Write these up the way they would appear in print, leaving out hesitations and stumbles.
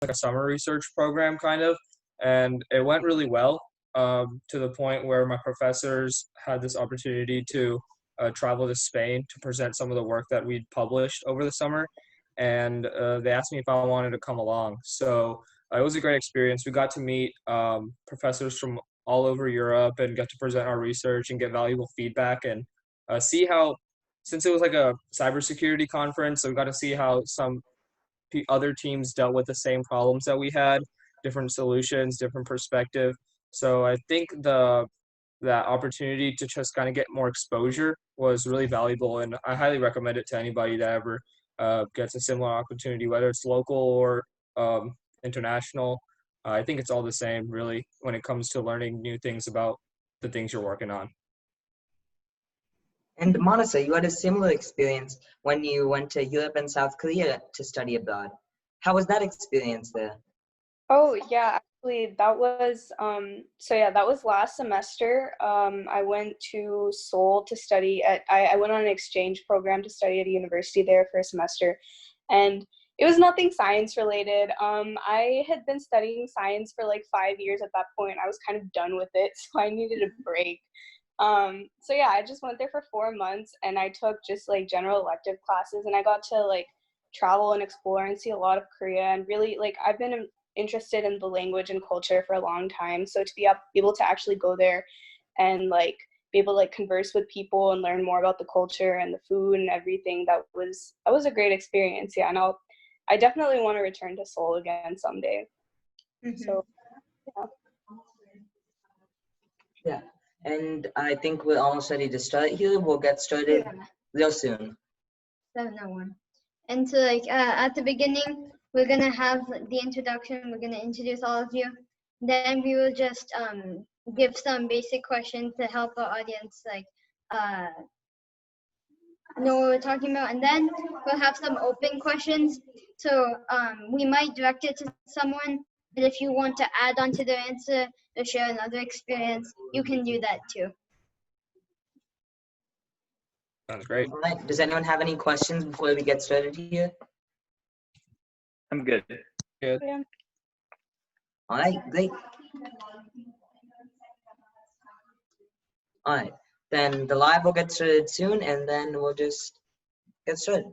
like a summer research program kind of, and it went really well, to the point where my professors had this opportunity to travel to Spain to present some of the work that we'd published over the summer, and they asked me if I wanted to come along. So it was a great experience. We got to meet professors from all over Europe and got to present our research and get valuable feedback and see how, since it was like a cybersecurity conference, so we got to see how some other teams dealt with the same problems that we had, different solutions, different perspective. So I think that opportunity to just kind of get more exposure was really valuable, and I highly recommend it to anybody that ever gets a similar opportunity, whether it's local or international. I think it's all the same, really, when it comes to learning new things about the things you're working on. And Manasa, you had a similar experience when you went to Europe and South Korea to study abroad. How was that experience there? Oh yeah, actually that was that was last semester. I went to Seoul to study I went on an exchange program to study at a university there for a semester, and it was nothing science related. I had been studying science for like 5 years at that point. I was kind of done with it, so I needed a break. I just went there for 4 months, and I took just like general elective classes, and I got to like travel and explore and see a lot of Korea, and really like I've been interested in the language and culture for a long time, so to be able to actually go there and like be able to like converse with people and learn more about the culture and the food and everything, that was a great experience. Yeah, and I definitely want to return to Seoul again someday. So yeah, and I think we're almost ready to start here. We'll get started real soon. 701. And so like at the beginning, we're gonna have the introduction. We're gonna introduce all of you. Then we will just give some basic questions to help our audience like know what we're talking about. And then we'll have some open questions. So we might direct it to someone, but if you want to add on to their answer or share another experience, you can do that too. Sounds great. All right. Does anyone have any questions before we get started here? I'm good. Good. yeah. All right, great. All right, then the live will get started soon, and then we'll just get started.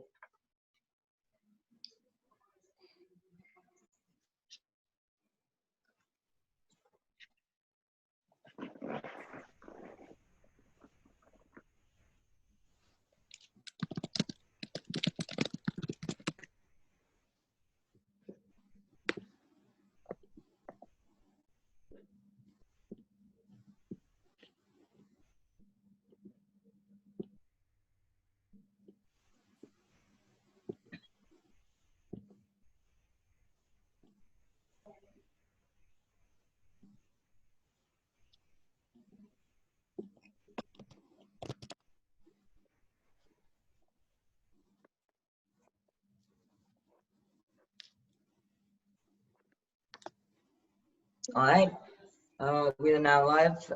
All right, we are now live,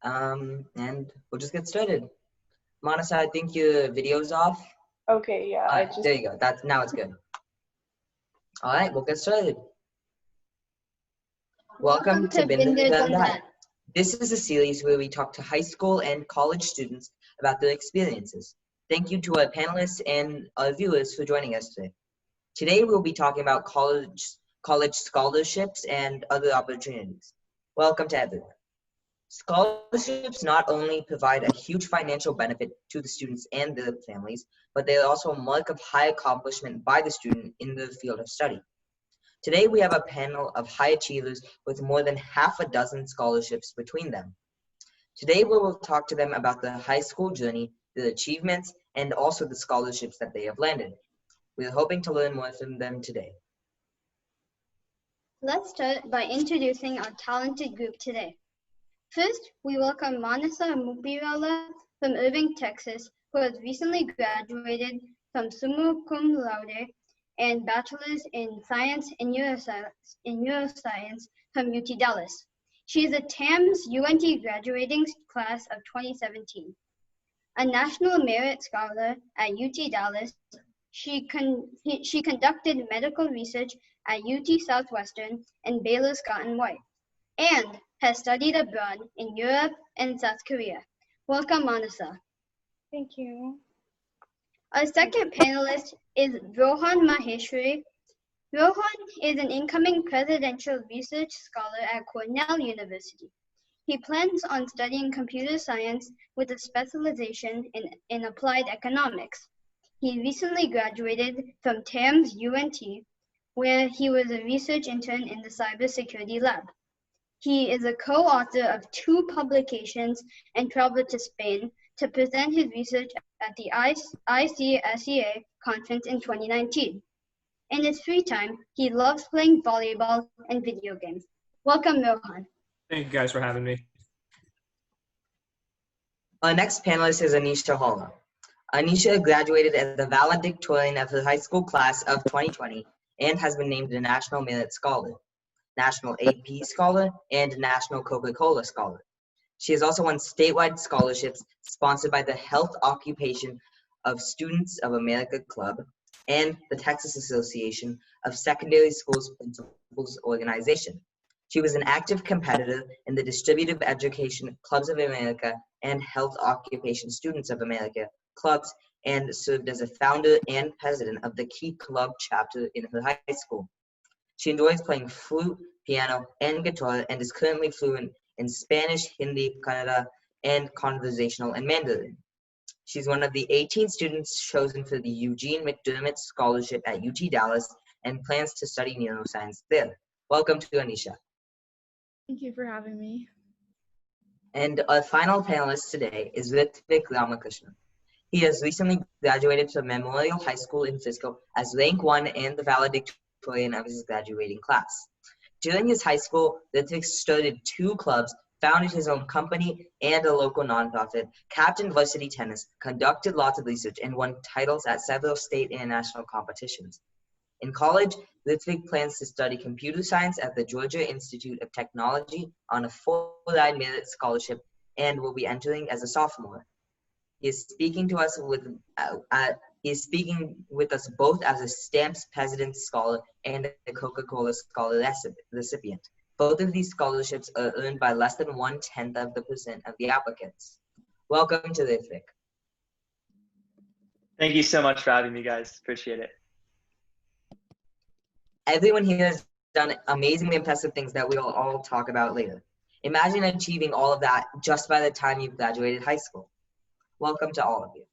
and we'll just get started. Manasa, I think your video's off. Okay, yeah. All right, there you go. Now it's good. All right, we'll get started. Welcome to Been There, Done That. This is a series where we talk to high school and college students about their experiences. Thank you to our panelists and our viewers for joining us today. Today we'll be talking about college scholarships and other opportunities. Welcome to everyone. Scholarships not only provide a huge financial benefit to the students and their families, but they are also a mark of high accomplishment by the student in their field of study. Today we have a panel of high achievers with more than half a dozen scholarships between them. Today we will talk to them about their high school journey, their achievements, and also the scholarships that they have landed. We are hoping to learn more from them today. Let's start by introducing our talented group today. First, we welcome Manasa Muppirala from Irving, Texas, who has recently graduated from summa cum laude and bachelor's in science and neuroscience from UT Dallas. She is a TAMS UNT graduating class of 2017. A National Merit Scholar at UT Dallas, she conducted medical research at UT Southwestern and Baylor Scott and White, and has studied abroad in Europe and South Korea. Welcome, Manasa. Thank you. Our second panelist is Rohan Maheshwari. Rohan is an incoming presidential research scholar at Cornell University. He plans on studying computer science with a specialization in applied economics. He recently graduated from TAMS UNT, where he was a research intern in the cybersecurity lab. He is a co-author of 2 publications and traveled to Spain to present his research at the ICSEA conference in 2019. In his free time, he loves playing volleyball and video games. Welcome, Rohan. Thank you guys for having me. Our next panelist is Anisha Holla. Anisha graduated as the valedictorian of her high school class of 2020 and has been named a National Merit Scholar, National AP Scholar, and National Coca-Cola Scholar. She has also won statewide scholarships sponsored by the Health Occupation of Students of America Club and the Texas Association of Secondary Schools Principals Organization. She was an active competitor in the Distributive Education Clubs of America and Health Occupation Students of America clubs and served as a founder and president of the Key Club chapter in her high school. She enjoys playing flute, piano, and guitar and is currently fluent in Spanish, Hindi, Kannada, and conversational and Mandarin. She's one of the 18 students chosen for the Eugene McDermott Scholarship at UT Dallas and plans to study neuroscience there. Welcome to Anisha. Thank you for having me. And our final panelist today is Ritvik Ramakrishnan. He has recently graduated from Memorial High School in Frisco as rank 1 and the valedictorian of his graduating class. During his high school, Ritvik started 2 clubs, founded his own company and a local nonprofit, captained varsity tennis, conducted lots of research, and won titles at several state and national competitions. In college, Ritvik plans to study computer science at the Georgia Institute of Technology on a full-ride merit scholarship and will be entering as a sophomore. He is speaking to us with both as a Stamps President's Scholar and a Coca-Cola Scholar recipient. Both of these scholarships are earned by less than 0.1% of the applicants. Welcome to Ritvik. Thank you so much for having me, guys. Appreciate it. Everyone here has done amazingly impressive things that we'll all talk about later. Imagine achieving all of that just by the time you've graduated high school. Welcome to all of you.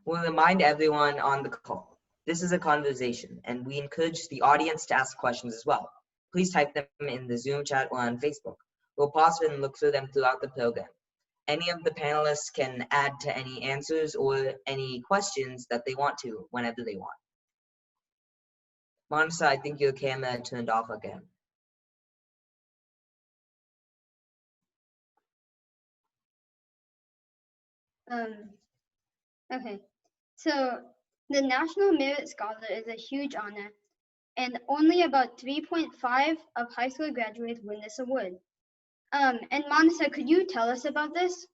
We'll remind everyone on the call, this is a conversation and we encourage the audience to ask questions as well. Please type them in the Zoom chat or on Facebook. We'll pause and look through them throughout the program. Any of the panelists can add to any answers or any questions that they want to whenever they want. Manasa, I think your camera turned off again. Okay, so the National Merit Scholar is a huge honor, and only about 3.5 of high school graduates win this award. And Manasa, could you tell us about this?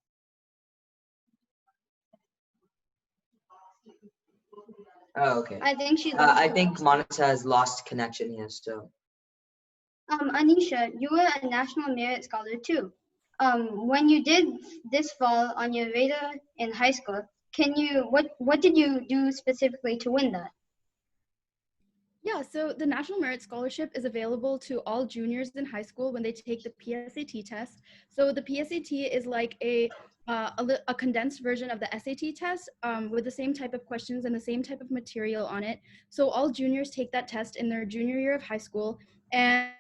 Oh, okay. I think she's. I think Manasa has lost connection here, so. Anisha, you were a National Merit Scholar too. When you did this fall on your radar in high school, what did you do specifically to win that? Yeah, so the National Merit Scholarship is available to all juniors in high school when they take the PSAT test. So the PSAT is like a condensed version of the SAT test with the same type of questions and the same type of material on it. So all juniors take that test in their junior year of high school, and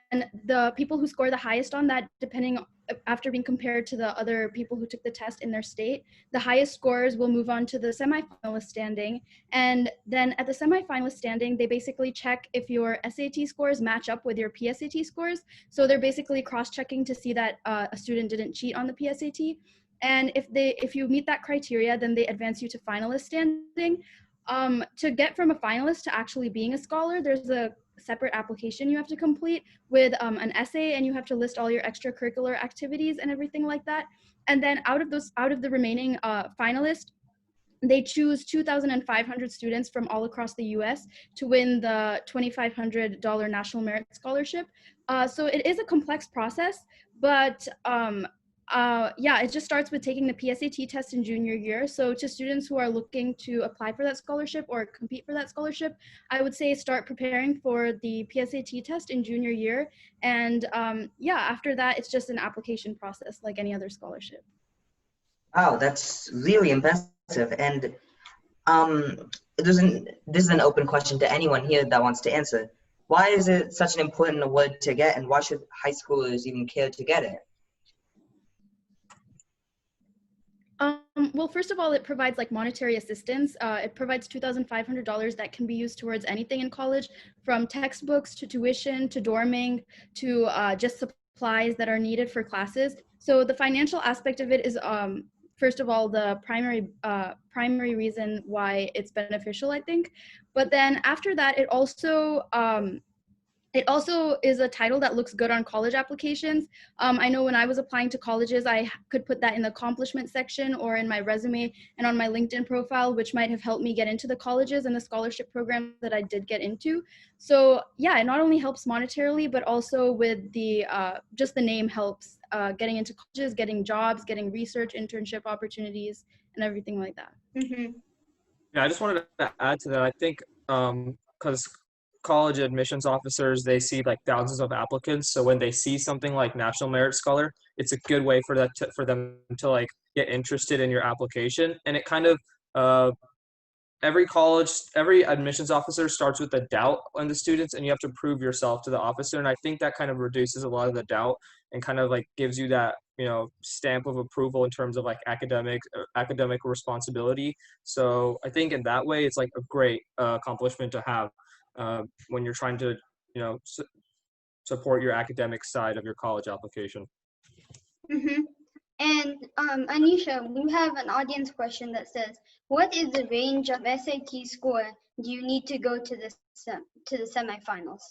the people who score the highest on that, depending after being compared to the other people who took the test in their state, the highest scores will move on to the semifinalist standing. And then at the semifinalist standing, they basically check if your SAT scores match up with your PSAT scores. So they're basically cross-checking to see that a student didn't cheat on the PSAT. And if you meet that criteria, then they advance you to finalist standing. To get from a finalist to actually being a scholar, there's a separate application you have to complete with an essay, and you have to list all your extracurricular activities and everything like that. And then out of the remaining finalists, they choose 2,500 students from all across the US to win the $2,500 National Merit Scholarship. So it is a complex process, but yeah, it just starts with taking the PSAT test in junior year. So to students who are looking to apply for that scholarship or compete for that scholarship, I would say start preparing for the PSAT test in junior year. And yeah, after that, it's just an application process like any other scholarship. Wow, that's really impressive. And this is an open question to anyone here that wants to answer. Why is it such an important award to get, and why should high schoolers even care to get it? Well, first of all, it provides like monetary assistance. It provides $2,500 that can be used towards anything in college, from textbooks to tuition to dorming to just supplies that are needed for classes. So the financial aspect of it is, first of all, the primary reason why it's beneficial, I think. But then after that, it also is a title that looks good on college applications. I know when I was applying to colleges, I could put that in the accomplishment section or in my resume and on my LinkedIn profile, which might have helped me get into the colleges and the scholarship program that I did get into. So yeah, it not only helps monetarily, but also with the, just the name helps getting into colleges, getting jobs, getting research, internship opportunities, and everything like that. Mm-hmm. Yeah, I just wanted to add to that. I think because college admissions officers, they see like thousands of applicants, so when they see something like National Merit Scholar, it's a good way for them to like get interested in your application. And it kind of every admissions officer starts with a doubt on the students, and you have to prove yourself to the officer. And I think that kind of reduces a lot of the doubt and kind of like gives you that, you know, stamp of approval in terms of like academic responsibility. So I think in that way, it's like a great accomplishment to have when you're trying to, you know, support your academic side of your college application. Mm-hmm. And Anisha, we have an audience question that says, what is the range of SAT score do you need to go to the semifinals?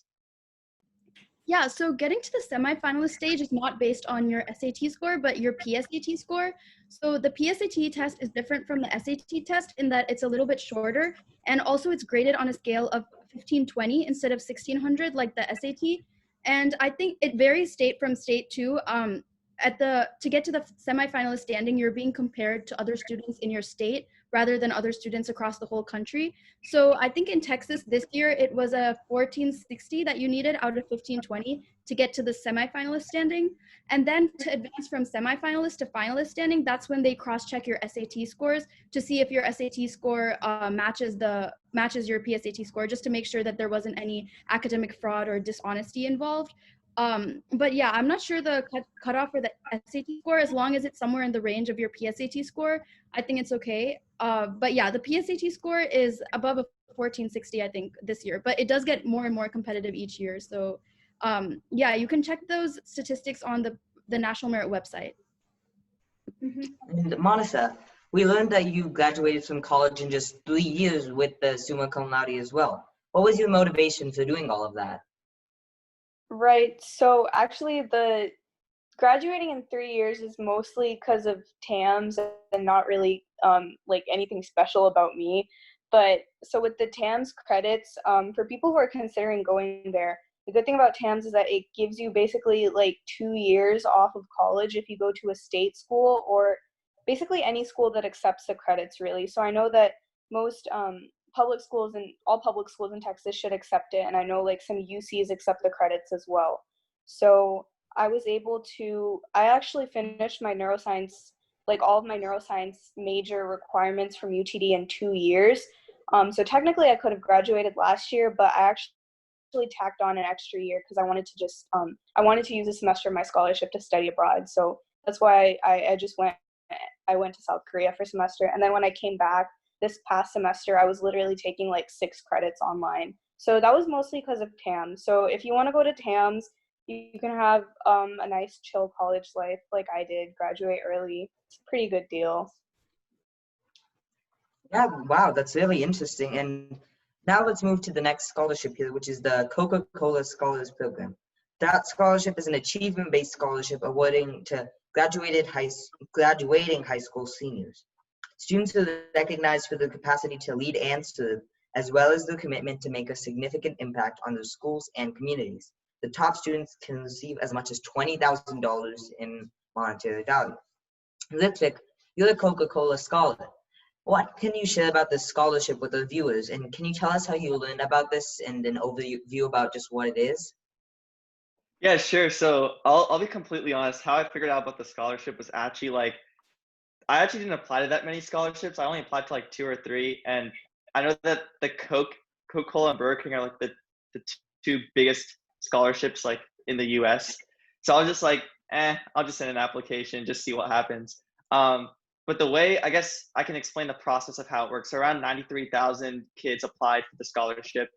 Yeah, so getting to the semifinalist stage is not based on your SAT score, but your PSAT score. So the PSAT test is different from the SAT test in that it's a little bit shorter, and also it's graded on a scale of 1520 instead of 1600 like the SAT. And I think it varies state from state too. To get to the semifinalist standing, you're being compared to other students in your state rather than other students across the whole country. So I think in Texas this year, it was a 1460 that you needed out of 1520 to get to the semifinalist standing. And then to advance from semifinalist to finalist standing, that's when they cross-check your SAT scores to see if your SAT score matches your PSAT score, just to make sure that there wasn't any academic fraud or dishonesty involved. But yeah, I'm not sure the cutoff for the SAT score. As long as it's somewhere in the range of your PSAT score, I think it's okay. But yeah, the PSAT score is above a 1460, I think, this year, but it does get more and more competitive each year. So yeah, you can check those statistics on the National Merit website. And Manasa, we learned that you graduated from college in just 3 years with the summa cum laude as well. What was your motivation for doing all of that? Right. So actually, the graduating in 3 years is mostly because of TAMS and not really like anything special about me. But so with the TAMS credits, for people who are considering going there, the good thing about TAMS is that it gives you basically like 2 years off of college if you go to a state school or basically any school that accepts the credits, really. So I know that most public schools and all public schools in Texas should accept it. And I know like some UCs accept the credits as well. So I actually finished my neuroscience, like all of my neuroscience major requirements from UTD in 2 years. So technically I could have graduated last year, but I actually tacked on an extra year because I wanted to just, I wanted to use a semester of my scholarship to study abroad. So that's why I went to South Korea for a semester. And then when I came back this past semester, I was literally taking like 6 credits online. So that was mostly because of TAMS. So if you want to go to TAMS, you can have a nice chill college life like I did, graduate early. It's a pretty good deal. Yeah, wow, that's really interesting. And now let's move to the next scholarship here, which is the Coca-Cola Scholars Program. That scholarship is an achievement-based scholarship awarding to graduating high school seniors. Students are recognized for their capacity to lead and serve, as well as their commitment to make a significant impact on their schools and communities. The top students can receive as much as $20,000 in monetary value. Ritvik, you're a Coca-Cola scholar. What can you share about this scholarship with our viewers? And can you tell us how you learned about this and an overview about just what it is? Yeah, sure. So I'll be completely honest. How I figured out about the scholarship was actually like, I actually didn't apply to that many scholarships. I only applied to like 2 or 3. And I know that the Coca-Cola and Burger King are like the two biggest scholarships like in the US. So I was just like, I'll just send an application, just see what happens. But the way, I guess I can explain the process of how it works. So around 93,000 kids applied for the scholarship.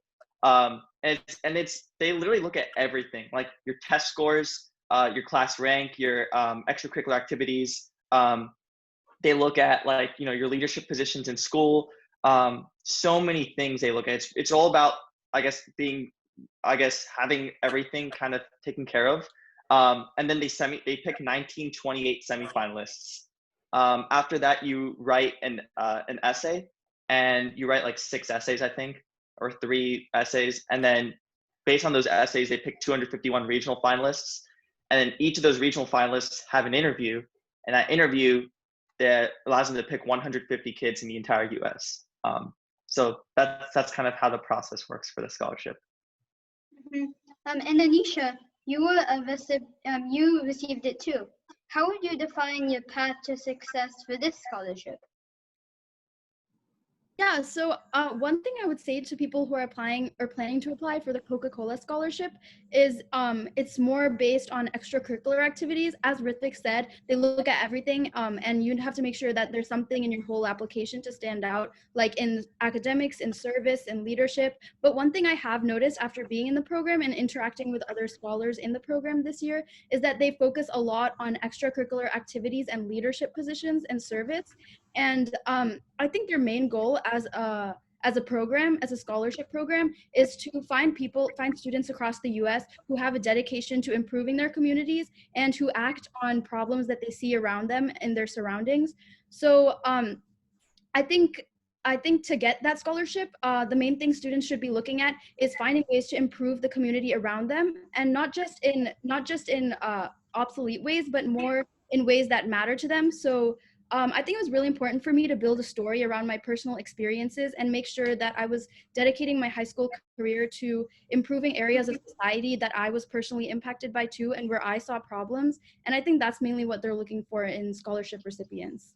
And they literally look at everything, like your test scores, your class rank, your extracurricular activities. They look at like, your leadership positions in school. So many things they look at. It's all about, having everything kind of taken care of. And then they pick 1928 semifinalists. After that, you write an essay, and you write like 6 essays, I think, or 3 essays. And then based on those essays, they pick 251 regional finalists. And then each of those regional finalists have an interview, and that interview that allows them to pick 150 kids in the entire US. So that's kind of how the process works for the scholarship. Mm-hmm. And Anisha, you received it too. How would you define your path to success for this scholarship? Yeah, so one thing I would say to people who are applying or planning to apply for the Coca-Cola scholarship is it's more based on extracurricular activities. As Ritvik said, they look at everything, and you have to make sure that there's something in your whole application to stand out, like in academics, in service, in leadership. But one thing I have noticed after being in the program and interacting with other scholars in the program this year is that they focus a lot on extracurricular activities and leadership positions and service. And I think their main goal as a program, as a scholarship program, is to find students across the US who have a dedication to improving their communities and who act on problems that they see around them in their surroundings. So I think to get that scholarship, the main thing students should be looking at is finding ways to improve the community around them, and not just in obsolete ways, but more in ways that matter to them. So I think it was really important for me to build a story around my personal experiences and make sure that I was dedicating my high school career to improving areas of society that I was personally impacted by too, and where I saw problems. And I think that's mainly what they're looking for in scholarship recipients.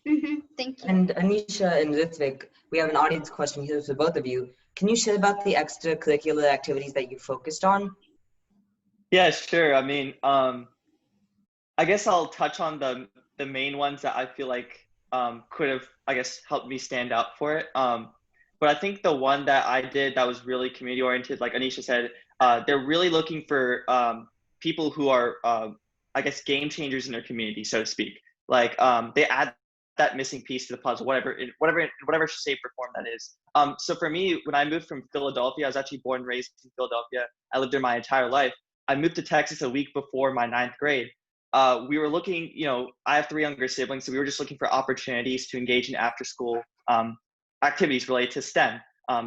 Mm-hmm. Thank you. And Anisha and Ritvik, we have an audience question here for both of you. Can you share about the extracurricular activities that you focused on? Yeah, sure. I mean, I guess I'll touch on the main ones that I feel like could have, helped me stand out for it. But I think the one that I did that was really community oriented, like Anisha said, they're really looking for people who are, game changers in their community, so to speak. Like they add that missing piece to the puzzle, whatever shape or form that is. So for me, when I moved from Philadelphia, I was actually born and raised in Philadelphia. I lived there my entire life. I moved to Texas a week before my 9th grade. We were looking, I have 3 younger siblings, so we were just looking for opportunities to engage in after school activities related to STEM,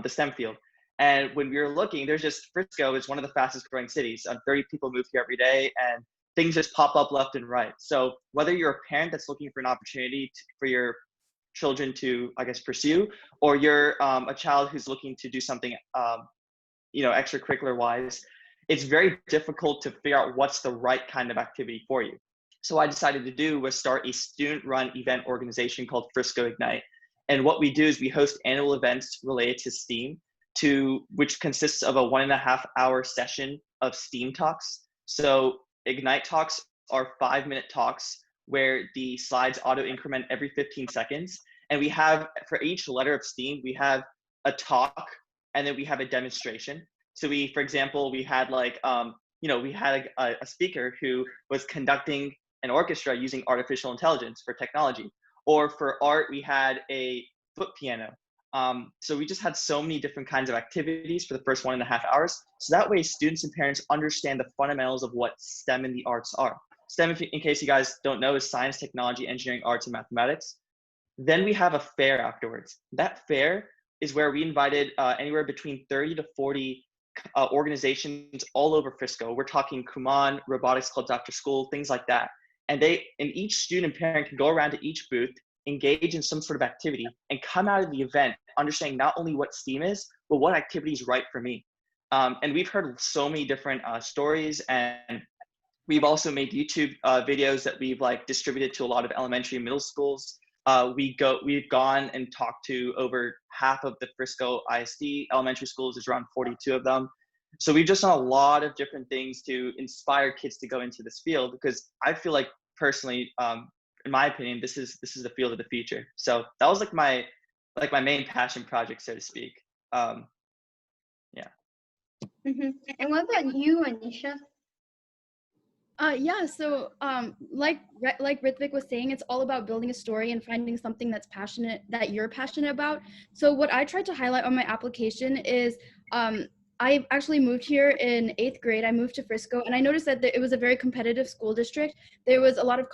the STEM field. And when we were looking, Frisco is one of the fastest growing cities. 30 people move here every day, and things just pop up left and right. So whether you're a parent that's looking for an opportunity for your children to, pursue, or you're a child who's looking to do something, extracurricular wise, it's very difficult to figure out what's the right kind of activity for you. So what I decided to do was start a student-run event organization called Frisco Ignite. And what we do is we host annual events related to STEAM, which consists of a 1.5-hour session of STEAM talks. So Ignite talks are 5-minute talks where the slides auto increment every 15 seconds. And we have, for each letter of STEAM, we have a talk, and then we have a demonstration. So for example, we had a speaker who was conducting an orchestra using artificial intelligence for technology. Or for art, we had a foot piano. So we just had so many different kinds of activities for the first 1.5 hours. So that way students and parents understand the fundamentals of what STEM and the arts are. STEM, in case you guys don't know, is science, technology, engineering, arts, and mathematics. Then we have a fair afterwards. That fair is where we invited anywhere between 30 to 40 organizations all over Frisco. We're talking Kumon, robotics clubs after school, things like that. And each student and parent can go around to each booth, engage in some sort of activity, and come out of the event understanding not only what STEAM is, but what activity is right for me. And we've heard so many different stories, and we've also made YouTube videos that we've like distributed to a lot of elementary and middle schools. We've gone and talked to over half of the Frisco ISD elementary schools. There's around 42 of them. So we've just done a lot of different things to inspire kids to go into this field, because I feel like personally, in my opinion, this is the field of the future. So that was like my main passion project, so to speak. Yeah. And what about you, Anisha? Yeah, so like Ritvik was saying, it's all about building a story and finding something that you're passionate about. So what I tried to highlight on my application is I actually moved here in 8th grade. I moved to Frisco, and I noticed that it was a very competitive school district. There was a lot of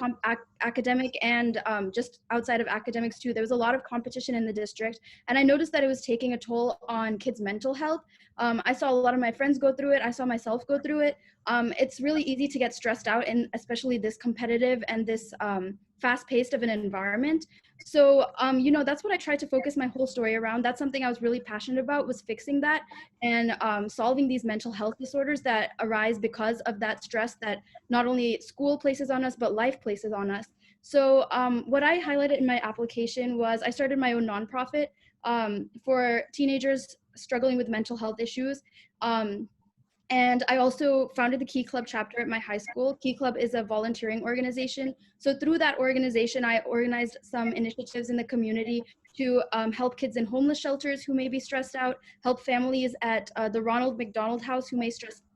academic and just outside of academics too. There was a lot of competition in the district, and I noticed that it was taking a toll on kids' mental health. I saw a lot of my friends go through it. I saw myself go through it. It's really easy to get stressed out, and especially this competitive and this fast-paced of an environment. So, that's what I tried to focus my whole story around. That's something I was really passionate about, was fixing that and solving these mental health disorders that arise because of that stress that not only school places on us, but life places on us. So what I highlighted in my application was I started my own nonprofit for teenagers struggling with mental health issues. And I also founded the Key Club chapter at my high school. Key Club is a volunteering organization. So through that organization, I organized some initiatives in the community to help kids in homeless shelters who may be stressed out, help families at the Ronald McDonald House who may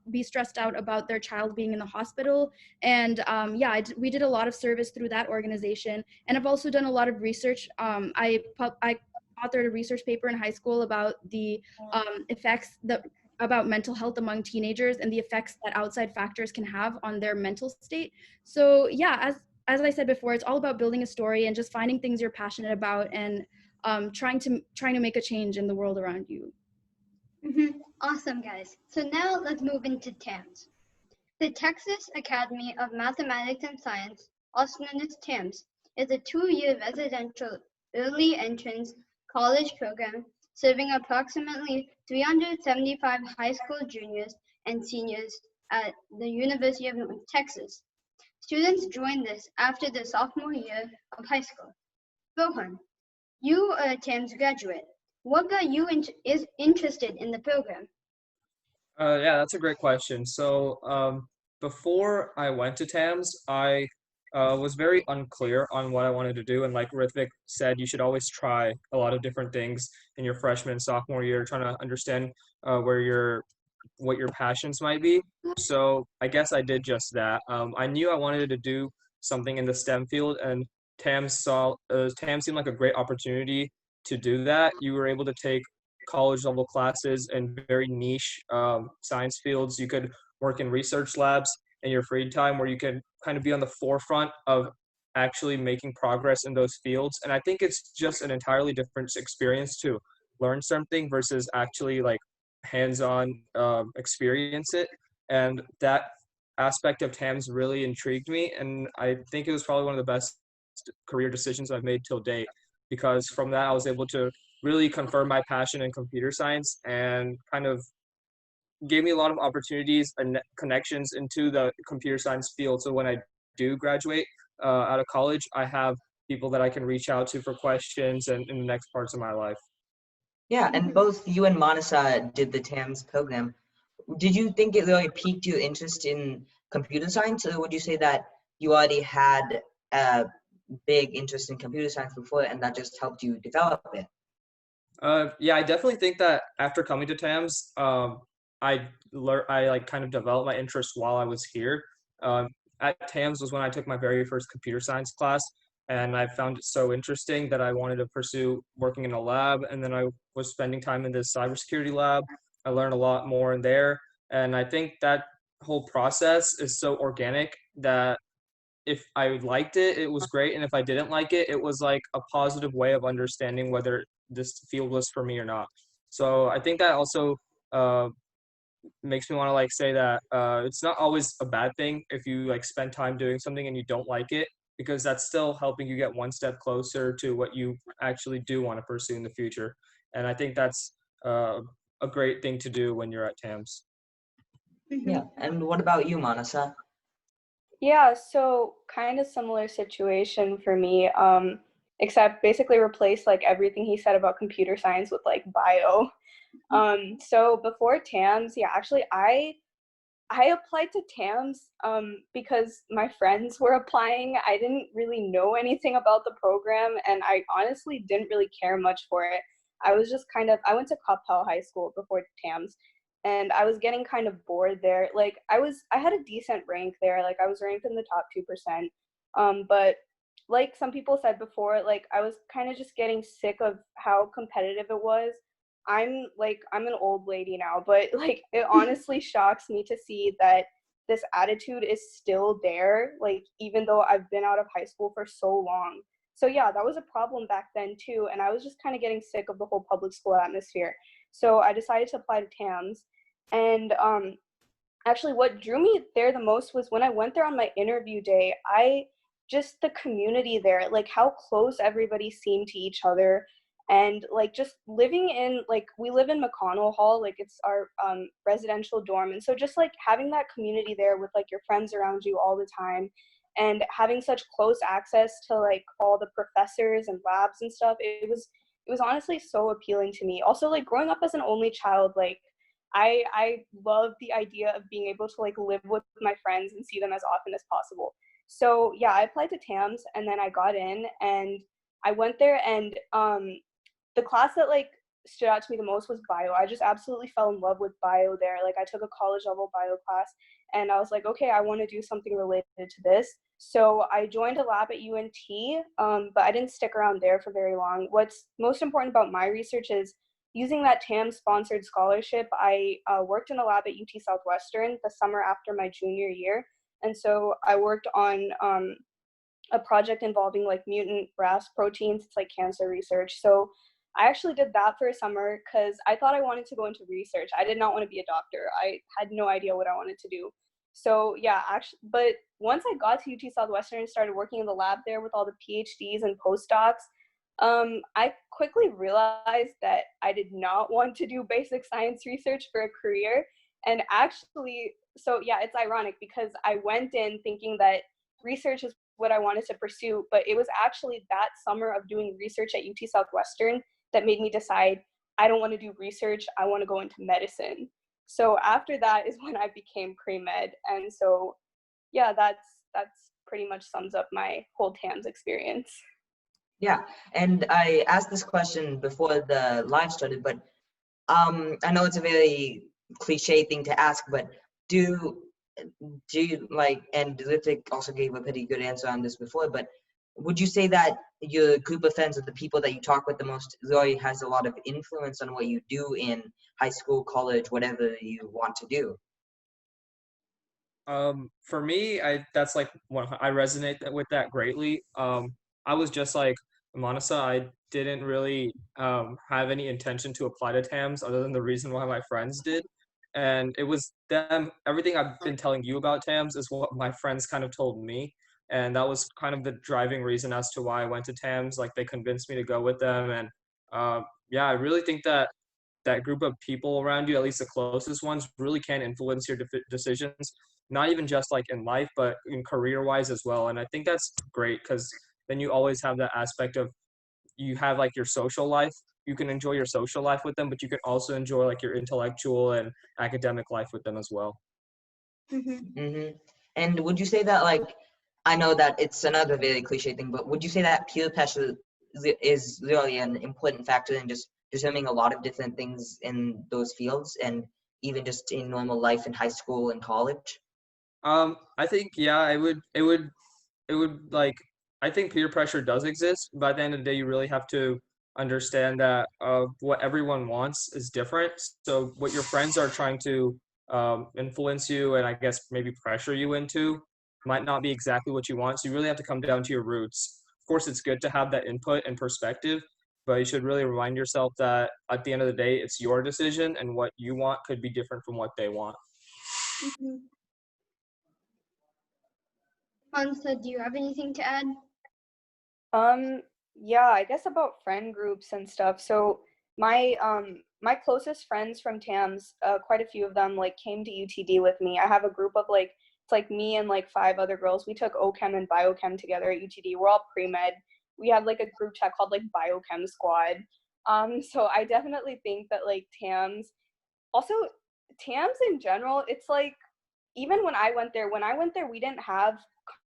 be stressed out about their child being in the hospital. And we did a lot of service through that organization. And I've also done a lot of research. I authored a research paper in high school about the effects about mental health among teenagers and the effects that outside factors can have on their mental state. So yeah, as I said before, it's all about building a story and just finding things you're passionate about and trying to make a change in the world around you. Awesome, guys. So now let's move into TAMS. The Texas Academy of Mathematics and Science, also known as TAMS, is a 2-year residential early entrance college program serving approximately 375 high school juniors and seniors at the University of Texas. Students join this after their sophomore year of high school. Rohan, you are a TAMS graduate. What got you interested in the program? Yeah, that's a great question. So before I went to TAMS, I was very unclear on what I wanted to do. And like Ritvik said, you should always try a lot of different things in your freshman and sophomore year, trying to understand what your passions might be. So I guess I did just that. I knew I wanted to do something in the STEM field, and TAMS seemed like a great opportunity to do that. You were able to take college level classes in very niche science fields. You could work in research labs in your free time, where you can kind of be on the forefront of actually making progress in those fields. And I think it's just an entirely different experience to learn something versus actually like hands-on experience it. And that aspect of TAMS really intrigued me, and I think it was probably one of the best career decisions I've made till date, because from that I was able to really confirm my passion in computer science and kind of gave me a lot of opportunities and connections into the computer science field. So when I do graduate out of college, I have people that I can reach out to for questions and in the next parts of my life. Yeah, and both you and Manasa did the TAMS program. Did you think it really piqued your interest in computer science, or would you say that you already had a big interest in computer science before and that just helped you develop it? Yeah, I definitely think that after coming to TAMS, I like kind of developed my interest while I was here. At TAMS was when I took my very first computer science class, and I found it so interesting that I wanted to pursue working in a lab. And then I was spending time in this cybersecurity lab. I learned a lot more in there, and I think that whole process is so organic that if I liked it, it was great, and if I didn't like it, it was like a positive way of understanding whether this field was for me or not. So I think that also uh, makes me want to like say that it's not always a bad thing if you like spend time doing something and you don't like it, because that's still helping you get one step closer to what you actually do want to pursue in the future. And I think that's a great thing to do when you're at TAMS. Yeah. And what about you, Manasa? Yeah, so kind of similar situation for me, except basically replace like everything he said about computer science with like bio. So before TAMS, yeah, actually I applied to TAMS because my friends were applying. I didn't really know anything about the program, and I honestly didn't really care much for it. I was just I went to Capel High School before TAMS, and I was getting kind of bored there. Like I had a decent rank there. Like I was ranked in the top 2%. But like some people said before, like I was kind of just getting sick of how competitive it was. I'm an old lady now, but like it honestly shocks me to see that this attitude is still there, like even though I've been out of high school for so long. So yeah, that was a problem back then too, and I was just kind of getting sick of the whole public school atmosphere. So I decided to apply to TAMS, and actually what drew me there the most was when I went there on my interview day. I just the community there, like how close everybody seemed to each other, and like just living in like we live in McConnell Hall, like it's our residential dorm, and so just like having that community there with like your friends around you all the time, and having such close access to like all the professors and labs and stuff, it was honestly so appealing to me. Also, like growing up as an only child, like I love the idea of being able to like live with my friends and see them as often as possible. So yeah, I applied to TAMS, and then I got in, and I went there, and the class that like stood out to me the most was bio. I just absolutely fell in love with bio there. Like I took a college level bio class, and I was like, okay, I want to do something related to this. So I joined a lab at UNT, but I didn't stick around there for very long. What's most important about my research is using that TAM sponsored scholarship. I worked in a lab at UT Southwestern the summer after my junior year. And so I worked on a project involving like mutant RAS proteins. It's like cancer research. So I actually did that for a summer because I thought I wanted to go into research. I did not want to be a doctor. I had no idea what I wanted to do. So yeah, actually, but once I got to UT Southwestern and started working in the lab there with all the PhDs and postdocs, I quickly realized that I did not want to do basic science research for a career. And actually, so yeah, it's ironic because I went in thinking that research is what I wanted to pursue, but it was actually that summer of doing research at UT Southwestern that made me decide I don't want to do research, I want to go into medicine. So after that is when I became pre-med. And so yeah, that's pretty much sums up my whole TAMS experience. Yeah, and I asked this question before the live started, but I know it's a very cliche thing to ask, but do you like, and Ritvik also gave a pretty good answer on this before, but would you say that your group of friends or the people that you talk with the most really has a lot of influence on what you do in high school, college, whatever you want to do? For me, that's like I resonate with that greatly. I was just like Manasa. I didn't really have any intention to apply to TAMS other than the reason why my friends did, and it was them. Everything I've been telling you about TAMS is what my friends kind of told me, and that was kind of the driving reason as to why I went to TAMS. Like they convinced me to go with them, and yeah, I really think that that group of people around you, at least the closest ones, really can influence your decisions, not even just like in life, but in career wise as well. And I think that's great because then you always have that aspect of you have like your social life. You can enjoy your social life with them, but you can also enjoy like your intellectual and academic life with them as well. Mm-hmm. And would you say that, like, I know that it's another very cliche thing, but would you say that peer pressure is really an important factor in just determining a lot of different things in those fields and even just in normal life in high school and college? I think yeah, it would like I think peer pressure does exist. But at the end of the day, you really have to understand that what everyone wants is different. So what your friends are trying to influence you and I guess maybe pressure you into might not be exactly what you want. So you really have to come down to your roots. Of course, it's good to have that input and perspective, but you should really remind yourself that at the end of the day, it's your decision, and what you want could be different from what they want. Manasa, do you have anything to add? Yeah, I guess about friend groups and stuff. So my my closest friends from TAMS, quite a few of them like came to UTD with me. I have a group of like, it's like me and like 5 other girls. We took OChem and biochem together at UTD. We're all pre-med. We had like a group chat called like biochem squad. So I definitely think that like TAMS, also TAMS in general, it's like, even when I went there, we didn't have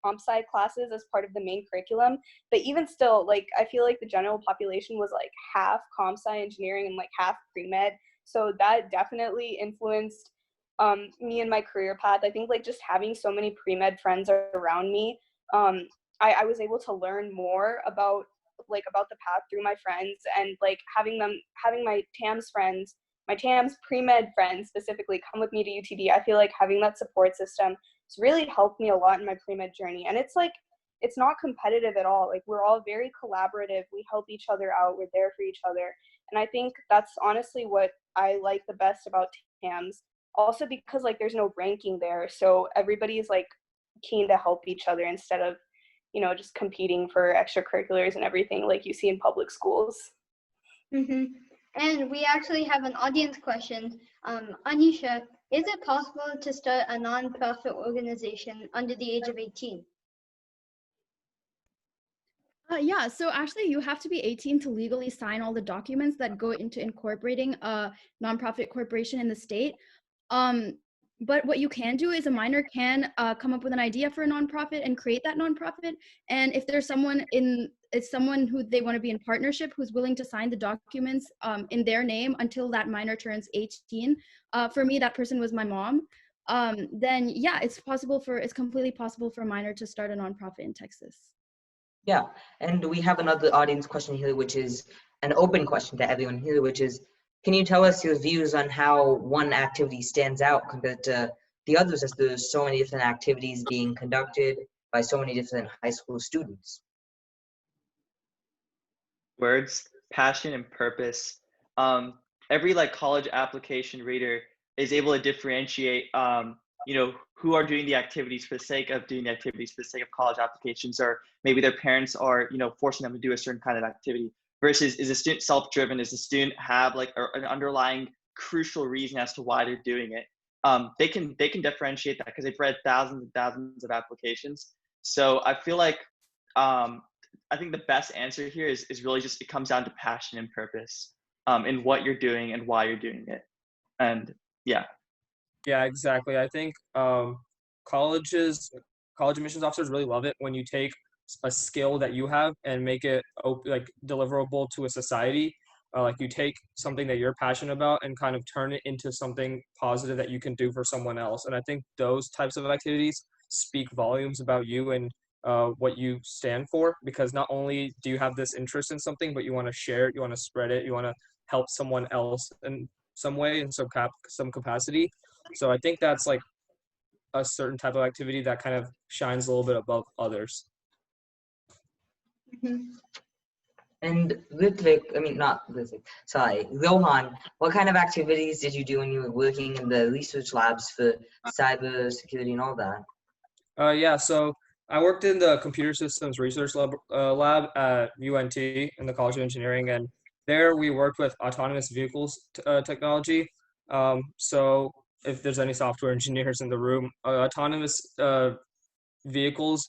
comp sci classes as part of the main curriculum, but even still, like, I feel like the general population was like half comp sci engineering and like half pre-med. So that definitely influenced me and my career path. I think like just having so many pre-med friends around me, I was able to learn more about the path through my friends, and like having my TAMS friends, my TAMS pre-med friends specifically, come with me to UTD. I feel like having that support system has really helped me a lot in my pre-med journey. And it's like, it's not competitive at all. Like, we're all very collaborative. We help each other out. We're there for each other. And I think that's honestly what I like the best about TAMS. Also because like there's no ranking there. So everybody's like keen to help each other instead of, just competing for extracurriculars and everything like you see in public schools. And we actually have an audience question. Anisha, is it possible to start a non-profit organization under the age of 18? Yeah, so actually you have to be 18 to legally sign all the documents that go into incorporating a nonprofit corporation in the state. But what you can do is a minor can come up with an idea for a nonprofit and create that nonprofit. And if there's someone who they want to be in partnership who's willing to sign the documents in their name until that minor turns 18. For me, that person was my mom. Then yeah, it's completely possible for a minor to start a nonprofit in Texas. Yeah, and we have another audience question here, which is an open question to everyone here, which is, can you tell us your views on how one activity stands out compared to the others, as there's so many different activities being conducted by so many different high school students? Words, passion, and purpose. Every like college application reader is able to differentiate, who are doing the activities for the sake of doing the activities for the sake of college applications, or maybe their parents are, forcing them to do a certain kind of activity, versus is a student self-driven? Does the student have like an underlying crucial reason as to why they're doing it? They can differentiate that because they've read thousands and thousands of applications. So I feel like I think the best answer here is really just, it comes down to passion and purpose in what you're doing and why you're doing it. And yeah. Yeah, exactly. I think college admissions officers really love it when you take a skill that you have and make it like deliverable to a society. Like you take something that you're passionate about and kind of turn it into something positive that you can do for someone else. And I think those types of activities speak volumes about you and what you stand for, because not only do you have this interest in something, but you want to share it, you want to spread it, you want to help someone else in some way, in some capacity. So I think that's like a certain type of activity that kind of shines a little bit above others. And Rohan, what kind of activities did you do when you were working in the research labs for cyber security and all that? Yeah, so I worked in the computer systems research lab at UNT in the College of Engineering, and there we worked with autonomous vehicles technology. So if there's any software engineers in the room, autonomous vehicles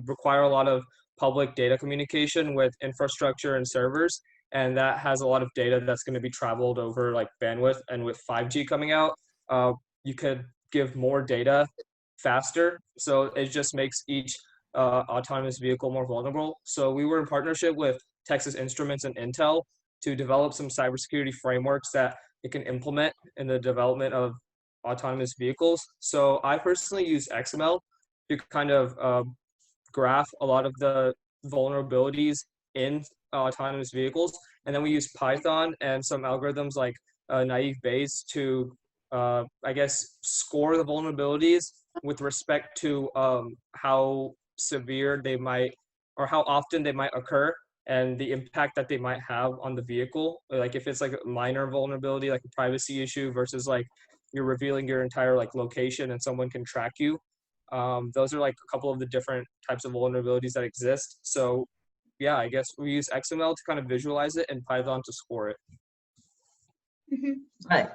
require a lot of public data communication with infrastructure and servers, and that has a lot of data that's going to be traveled over like bandwidth. And with 5G coming out, you could give more data faster, so it just makes each autonomous vehicle more vulnerable. So we were in partnership with Texas Instruments and Intel to develop some cybersecurity frameworks that it can implement in the development of autonomous vehicles. So I personally use XML to kind of graph a lot of the vulnerabilities in autonomous vehicles. And then we use Python and some algorithms like naive Bayes to, I guess, score the vulnerabilities with respect to how severe they might, or how often they might occur, and the impact that they might have on the vehicle. Like if it's like a minor vulnerability, like a privacy issue, versus like you're revealing your entire like location and someone can track you. Those are like a couple of the different types of vulnerabilities that exist. So yeah, I guess we use XML to kind of visualize it and Python to score it. All right.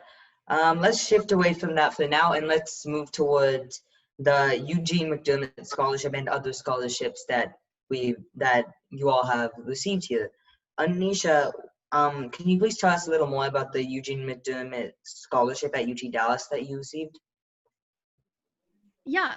Let's shift away from that for now, and let's move towards the Eugene McDermott Scholarship and other scholarships that you all have received here. Anisha, can you please tell us a little more about the Eugene McDermott Scholarship at UT Dallas that you received? Yeah,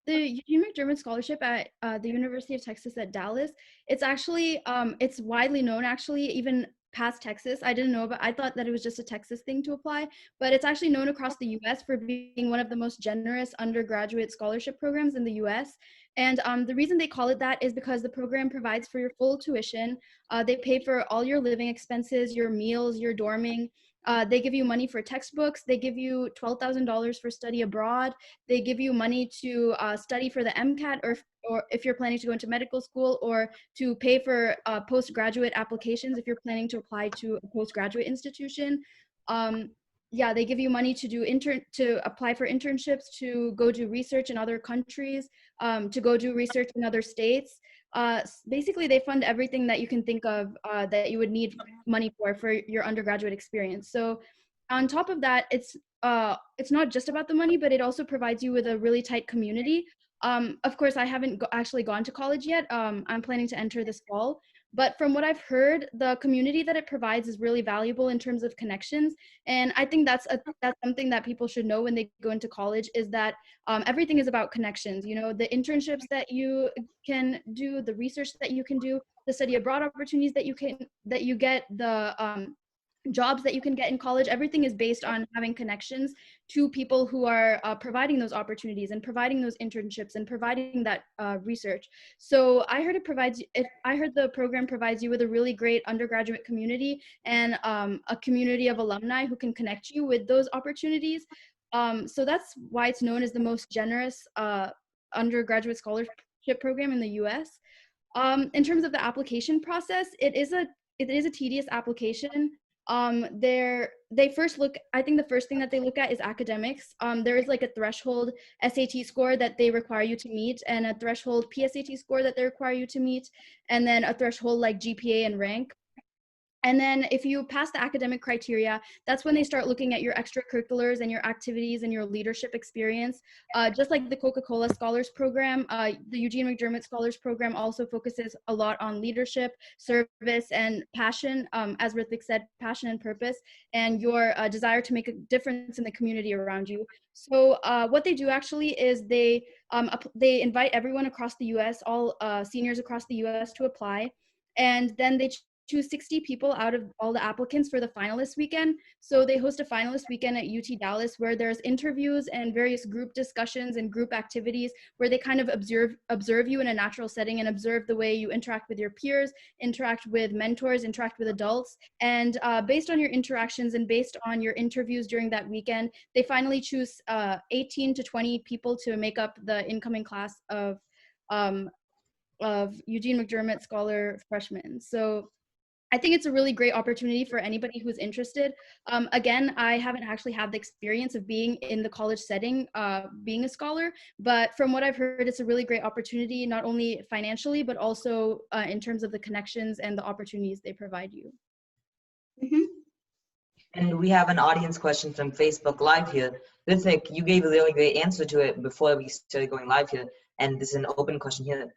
the Eugene McDermott Scholarship at the University of Texas at Dallas, it's actually, it's widely known actually, even past Texas. I didn't know, but I thought that it was just a Texas thing to apply, but it's actually known across the US for being one of the most generous undergraduate scholarship programs in the US. And the reason they call it that is because the program provides for your full tuition. They pay for all your living expenses, your meals, your dorming. They give you money for textbooks. They give you $12,000 for study abroad. They give you money to study for the MCAT, or if you're planning to go into medical school, or to pay for postgraduate applications if you're planning to apply to a postgraduate institution. Yeah, they give you money to apply for internships, to go do research in other countries, to go do research in other states. Basically, they fund everything that you can think of that you would need money for your undergraduate experience. So on top of that, it's not just about the money, but it also provides you with a really tight community. Of course, I haven't actually gone to college yet. I'm planning to enter this fall. But from what I've heard, the community that it provides is really valuable in terms of connections. And I think that's something that people should know when they go into college, is that everything is about connections. You know, the internships that you can do, the research that you can do, the study abroad opportunities that you get, the jobs that you can get in college, everything is based on having connections to people who are providing those opportunities and providing those internships and providing that research. So I heard the program provides you with a really great undergraduate community, and a community of alumni who can connect you with those opportunities. So that's why it's known as the most generous undergraduate scholarship program in the US. In terms of the application process, it is a tedious application. They first look, I think the first thing that they look at is academics. There is like a threshold SAT score that they require you to meet, and a threshold PSAT score that they require you to meet, and then a threshold like GPA and rank. And then if you pass the academic criteria, that's when they start looking at your extracurriculars and your activities and your leadership experience. Just like the Coca-Cola Scholars Program, the Eugene McDermott Scholars Program also focuses a lot on leadership, service, and passion, as Ritvik said, passion and purpose, and your desire to make a difference in the community around you. So what they do actually is they invite everyone across the US, all seniors across the US, to apply. And then they choose 60 people out of all the applicants for the finalist weekend. So they host a finalist weekend at UT Dallas where there's interviews and various group discussions and group activities where they kind of observe you in a natural setting and observe the way you interact with your peers, interact with mentors, interact with adults. And based on your interactions and based on your interviews during that weekend, they finally choose 18 to 20 people to make up the incoming class of Eugene McDermott Scholar freshmen. So I think it's a really great opportunity for anybody who's interested. Again, I haven't actually had the experience of being in the college setting, being a scholar, but from what I've heard, it's a really great opportunity, not only financially, but also in terms of the connections and the opportunities they provide you. And we have an audience question from Facebook Live here. Ritvik, you gave a really great answer to it before we started going live here, and this is an open question here.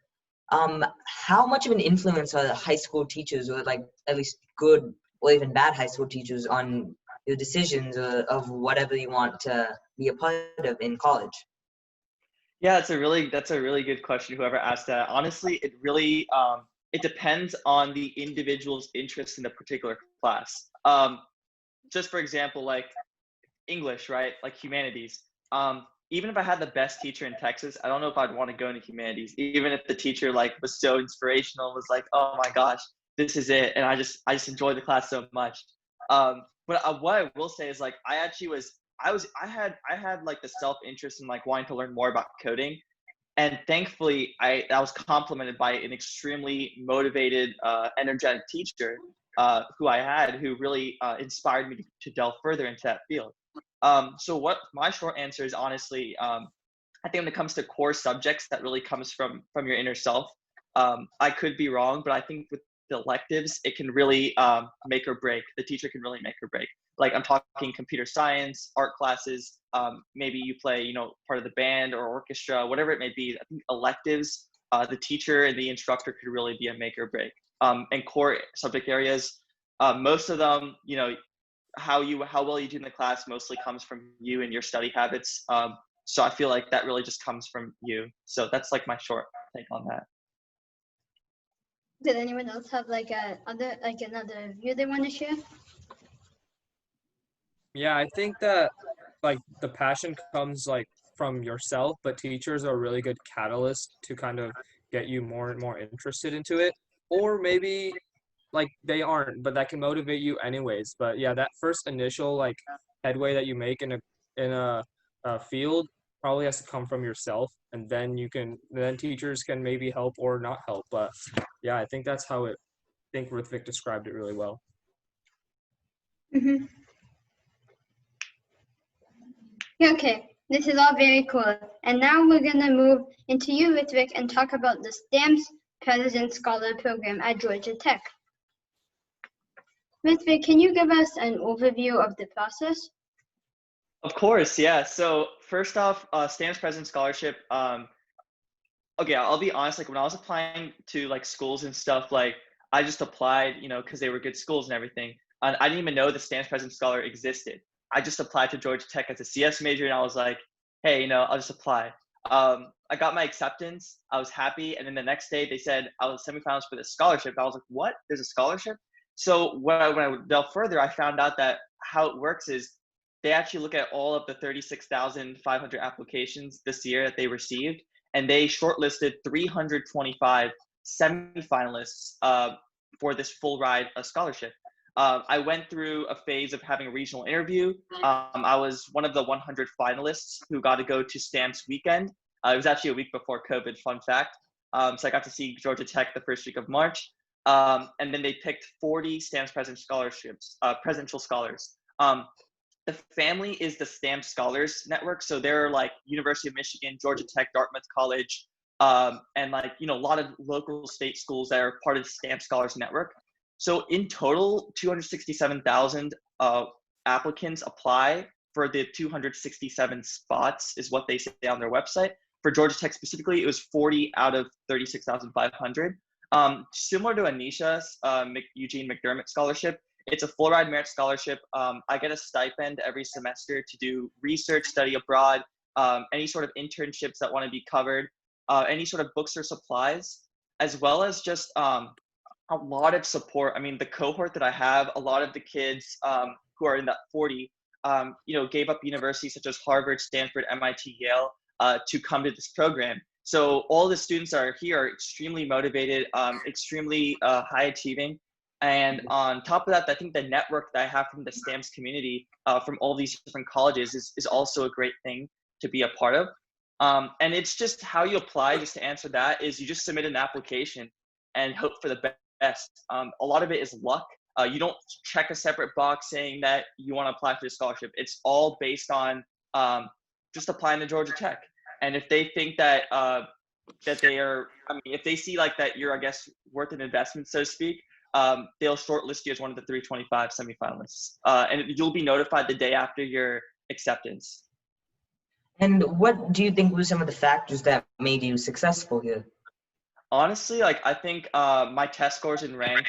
How much of an influence are high school teachers, or like at least good or even bad high school teachers, on your decisions of whatever you want to be a part of in college? Yeah, that's a really good question. Whoever asked that, honestly, it really it depends on the individual's interest in the particular class. Just for example, like English, right? Like humanities. Even if I had the best teacher in Texas, I don't know if I'd want to go into humanities, even if the teacher like was so inspirational, was like, oh my gosh, this is it. And I just enjoyed the class so much. But what I will say is, like, I actually was I had like the self-interest in like wanting to learn more about coding. And thankfully, I was complimented by an extremely motivated, energetic teacher who I had, who really inspired me to delve further into that field. So what my short answer is, honestly, I think when it comes to core subjects, that really comes from your inner self. I could be wrong, but I think with the electives, it can really make or break. The teacher can really make or break. Like I'm talking computer science, art classes, maybe you play, you know, part of the band or orchestra, whatever it may be. I think electives, the teacher and the instructor could really be a make or break. And core subject areas, most of them, you know, how well you do in the class mostly comes from you and your study habits. So I feel like that really just comes from you. So that's like my short take on that. Did anyone else have like another view they want to share? Yeah, I think that like the passion comes like from yourself, but teachers are a really good catalyst to kind of get you more and more interested into it. Or maybe like they aren't, but that can motivate you anyways. But yeah, that first initial like headway that you make in a field probably has to come from yourself, and then teachers can maybe help or not help. But yeah, I think that's how I think Ritvik described it really well. Mm-hmm. Yeah, okay, this is all very cool. And now we're gonna move into you, Ritvik, and talk about the STAMPS President Scholar Program at Georgia Tech. Ritvik, can you give us an overview of the process? Of course, yeah. So first off, STAMPS President Scholarship. Okay, I'll be honest. Like when I was applying to like schools and stuff, like I just applied, you know, because they were good schools and everything. And I didn't even know the STAMPS President Scholar existed. I just applied to Georgia Tech as a CS major, and I was like, hey, you know, I'll just apply. I got my acceptance. I was happy, and then the next day they said I was semifinals for the scholarship. I was like, what? There's a scholarship? So when I delved further, I found out that how it works is they actually look at all of the 36,500 applications this year that they received, and they shortlisted 325 semifinalists for this full ride scholarship. I went through a phase of having a regional interview. I was one of the 100 finalists who got to go to STAMPS weekend. It was actually a week before COVID, fun fact. So I got to see Georgia Tech the first week of March. And then they picked 40 STAMPS presidential scholars. The family is the STAMPS Scholars Network. So they're like University of Michigan, Georgia Tech, Dartmouth College, and like, you know, a lot of local state schools that are part of the STAMPS Scholars Network. So in total, 267,000 applicants apply for the 267 spots is what they say on their website. For Georgia Tech specifically, it was 40 out of 36,500. Similar to Anisha's Eugene McDermott Scholarship, it's a full ride merit scholarship. I get a stipend every semester to do research, study abroad, any sort of internships that want to be covered, any sort of books or supplies, as well as just a lot of support. I mean, the cohort that I have, a lot of the kids who are in that 40, you know, gave up universities such as Harvard, Stanford, MIT, Yale to come to this program. So all the students are here are extremely motivated, extremely high achieving. And on top of that, I think the network that I have from the STAMPS community, from all these different colleges is also a great thing to be a part of. And it's just how you apply, just to answer that, is you just submit an application and hope for the best. A lot of it is luck. You don't check a separate box saying that you want to apply for the scholarship. It's all based on just applying to Georgia Tech. And if they think that that they are, I mean, if they see like that you're, I guess, worth an investment, so to speak, they'll shortlist you as one of the 325 semifinalists. And you'll be notified the day after your acceptance. And what do you think were some of the factors that made you successful here? Honestly, like I think my test scores and rank,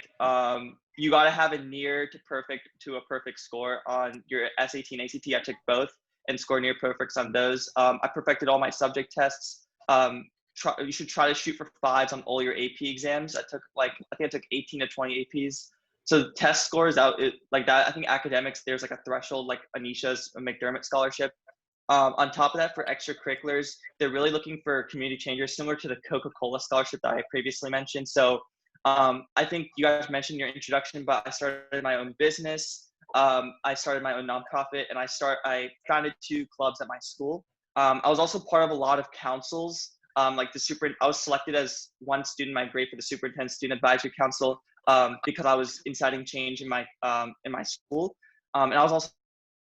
you got to have a near to a perfect score on your SAT and ACT. I took both and scored near perfects on those. I perfected all my subject tests. You should try to shoot for 5s on all your AP exams. I think I took 18 to 20 APs. So test scores out like that. I think academics, there's like a threshold, like Anisha's McDermott scholarship. On top of that, for extracurriculars, they're really looking for community changers, similar to the Coca-Cola scholarship that I previously mentioned. So I think you guys mentioned in your introduction, but I started my own business. I started my own nonprofit, and I founded 2 clubs at my school. I was also part of a lot of councils. Like I was selected as one student in my grade for the superintendent student advisory council because I was inciting change in my school, and I was also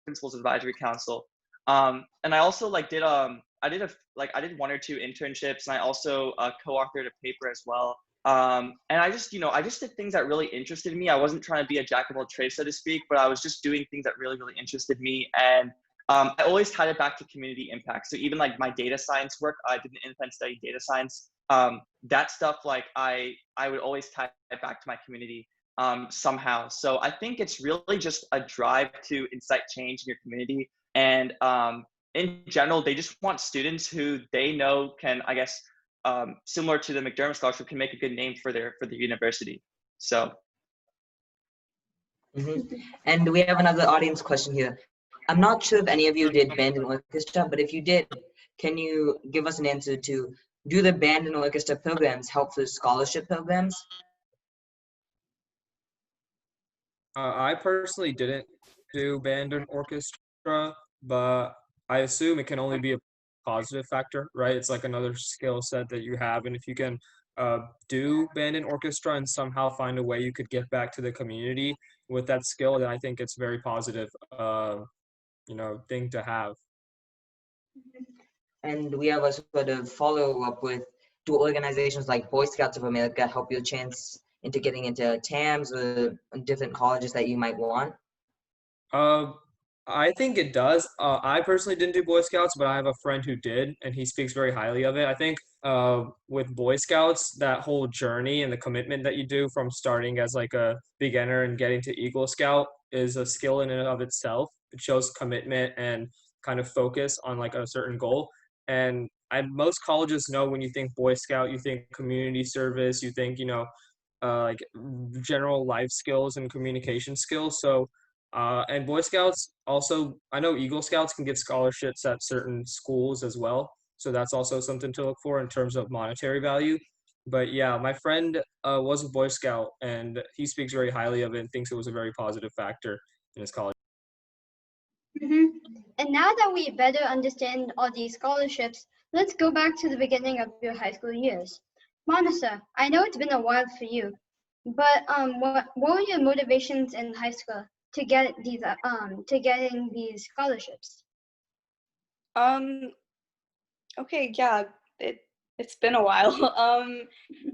principal's advisory council. And I also I did 1 or 2 internships, and I also co-authored a paper as well. And I just did things that really interested me. I wasn't trying to be a jack of all trades, so to speak, but I was just doing things that really, really interested me. And I always tied it back to community impact. So even like my data science work, I did an independent study in data science. That stuff, like I would always tie it back to my community somehow. So I think it's really just a drive to incite change in your community. And in general, they just want students who they know can, I guess, similar to the McDermott Scholarship, can make a good name for their university. So. And we have another audience question here. I'm not sure if any of you did band and orchestra, but if you did, can you give us an answer to, do the band and orchestra programs help for scholarship programs? I personally didn't do band and orchestra, but I assume it can only be a positive factor, right? It's like another skill set that you have, and if you can do band and orchestra and somehow find a way you could give back to the community with that skill, then I think it's very positive, thing to have. And we have a sort of follow-up with, do organizations like Boy Scouts of America help you a chance into getting into TAMS or different colleges that you might want? I think it does. I personally didn't do Boy Scouts, but I have a friend who did, and he speaks very highly of it. I think with Boy Scouts, that whole journey and the commitment that you do from starting as like a beginner and getting to Eagle Scout is a skill in and of itself. It shows commitment and kind of focus on like a certain goal. And most colleges know when you think Boy Scout, you think community service, you think, like general life skills and communication skills. So and Boy Scouts also, I know Eagle Scouts can give scholarships at certain schools as well. So that's also something to look for in terms of monetary value. But yeah, my friend was a Boy Scout, and he speaks very highly of it and thinks it was a very positive factor in his college. And now that we better understand all these scholarships, let's go back to the beginning of your high school years. Manasa, I know it's been a while for you, but what were your motivations in high school to get these to getting these scholarships? Okay, yeah, it's been a while.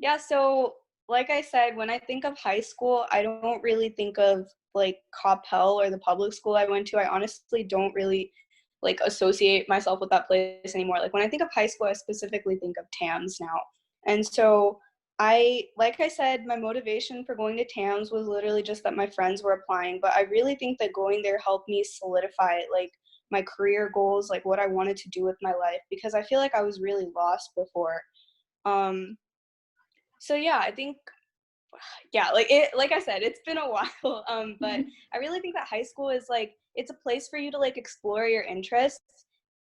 Yeah, so like I said, when I think of high school, I don't really think of like Coppell or the public school I went to. I honestly don't really like associate myself with that place anymore. Like when I think of high school, I specifically think of TAMS now. And so like I said, my motivation for going to TAMS was literally just that my friends were applying, but I really think that going there helped me solidify like my career goals, like what I wanted to do with my life, because I feel like I was really lost before. So yeah, I think, yeah, like I said, it's been a while, but I really think that high school is like, it's a place for you to like explore your interests.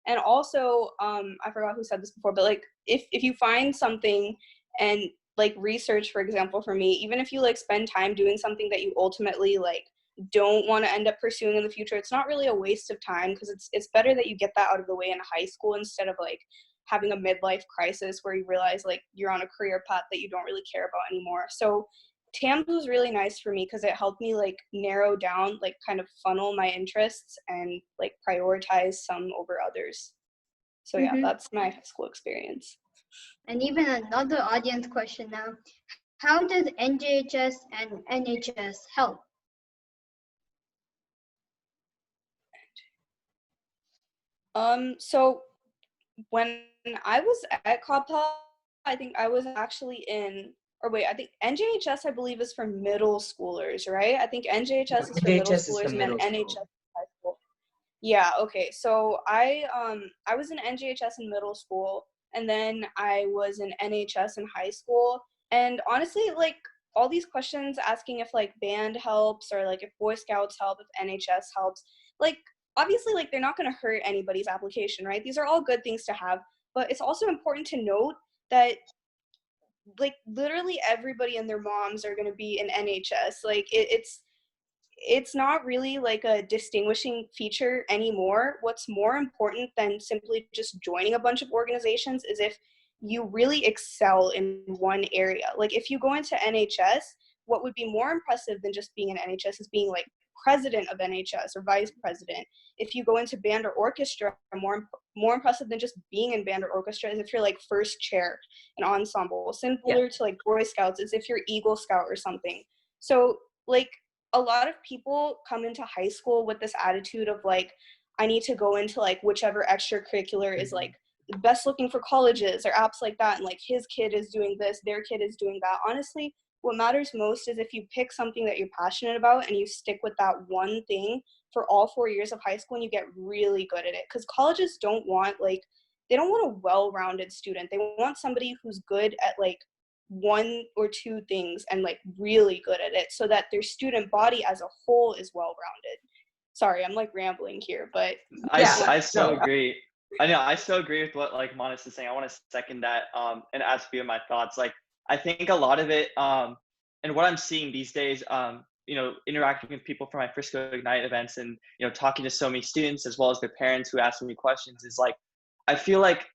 And also, I forgot who said this before, but like if you find something and like research, for example, for me, even if you like spend time doing something that you ultimately like don't want to end up pursuing in the future, it's not really a waste of time, because it's better that you get that out of the way in high school instead of like having a midlife crisis where you realize like you're on a career path that you don't really care about anymore. So TAMS was really nice for me because it helped me like narrow down, like kind of funnel my interests and like prioritize some over others. So yeah, that's my high school experience. And even another audience question now, how does NJHS and NHS help? So when I was at Coppell, I think I was actually I think NJHS, I believe, is for middle schoolers, right? I think NJHS is for middle schoolers, and then NHS is high school. Yeah, okay. So I was in NJHS in middle school, and then I was in NHS in high school. And honestly, like all these questions asking if like band helps or like if Boy Scouts help, if NHS helps, like obviously like they're not going to hurt anybody's application, right? These are all good things to have, but it's also important to note that like literally everybody and their moms are going to be in NHS. Like it's it's not really like a distinguishing feature anymore. What's more important than simply just joining a bunch of organizations is if you really excel in one area. Like if you go into NHS, what would be more impressive than just being in NHS is being like president of NHS or vice president. If you go into band or orchestra, more impressive than just being in band or orchestra is if you're like first chair in ensemble. Similar to like Boy Scouts is if you're Eagle Scout or something. So like a lot of people come into high school with this attitude of like, I need to go into like whichever extracurricular is like best looking for colleges or apps like that, and like his kid is doing this, their kid is doing that. Honestly, what matters most is if you pick something that you're passionate about and you stick with that one thing for all 4 years of high school and you get really good at it. Because colleges don't want like, they don't want a well-rounded student. They want somebody who's good at like one or two things and like really good at it so that their student body as a whole is well-rounded. Sorry, I'm like rambling here, but I so agree. I know, I so agree with what like Manasa is saying. I want to second that and add a few of my thoughts. Like, I think a lot of it, and what I'm seeing these days, you know, interacting with people from my Frisco Ignite events and, you know, talking to so many students as well as their parents who ask me questions is like, I feel like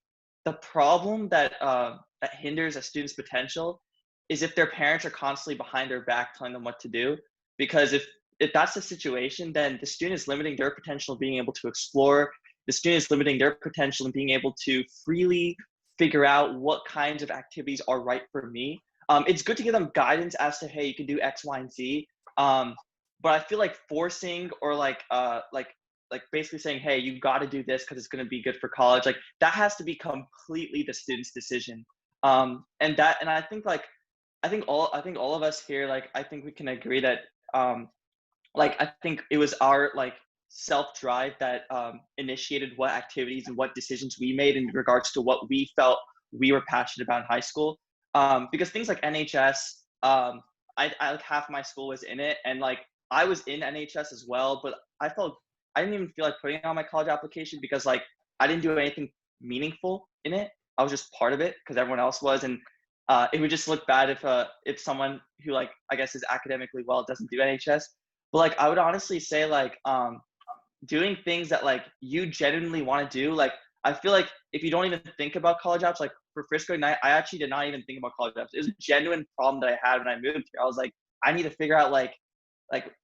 the problem that that hinders a student's potential is if their parents are constantly behind their back telling them what to do. Because if that's the situation, then the student is limiting their potential of being able to explore. The student is limiting their potential in being able to freely figure out what kinds of activities are right for me. It's good to give them guidance as to, hey, you can do X, Y, and Z. But I feel like forcing or like basically saying, hey, you got to do this because it's going to be good for college. Like that has to be completely the student's decision. And I think all of us here, like, I think we can agree that, like, I think it was our like self-drive that initiated what activities and what decisions we made in regards to what we felt we were passionate about in high school. Because things like NHS, I like half my school was in it, and like I was in NHS as well, but I didn't even feel like putting it on my college application because like I didn't do anything meaningful in it. I was just part of it because everyone else was, and it would just look bad if someone who like I guess is academically well doesn't do NHS. But like I would honestly say like doing things that like you genuinely want to do. Like I feel like if you don't even think about college apps, like for Frisco Ignite, I actually did not even think about college apps. It was a genuine problem that I had when I moved here. I was like, I need to figure out like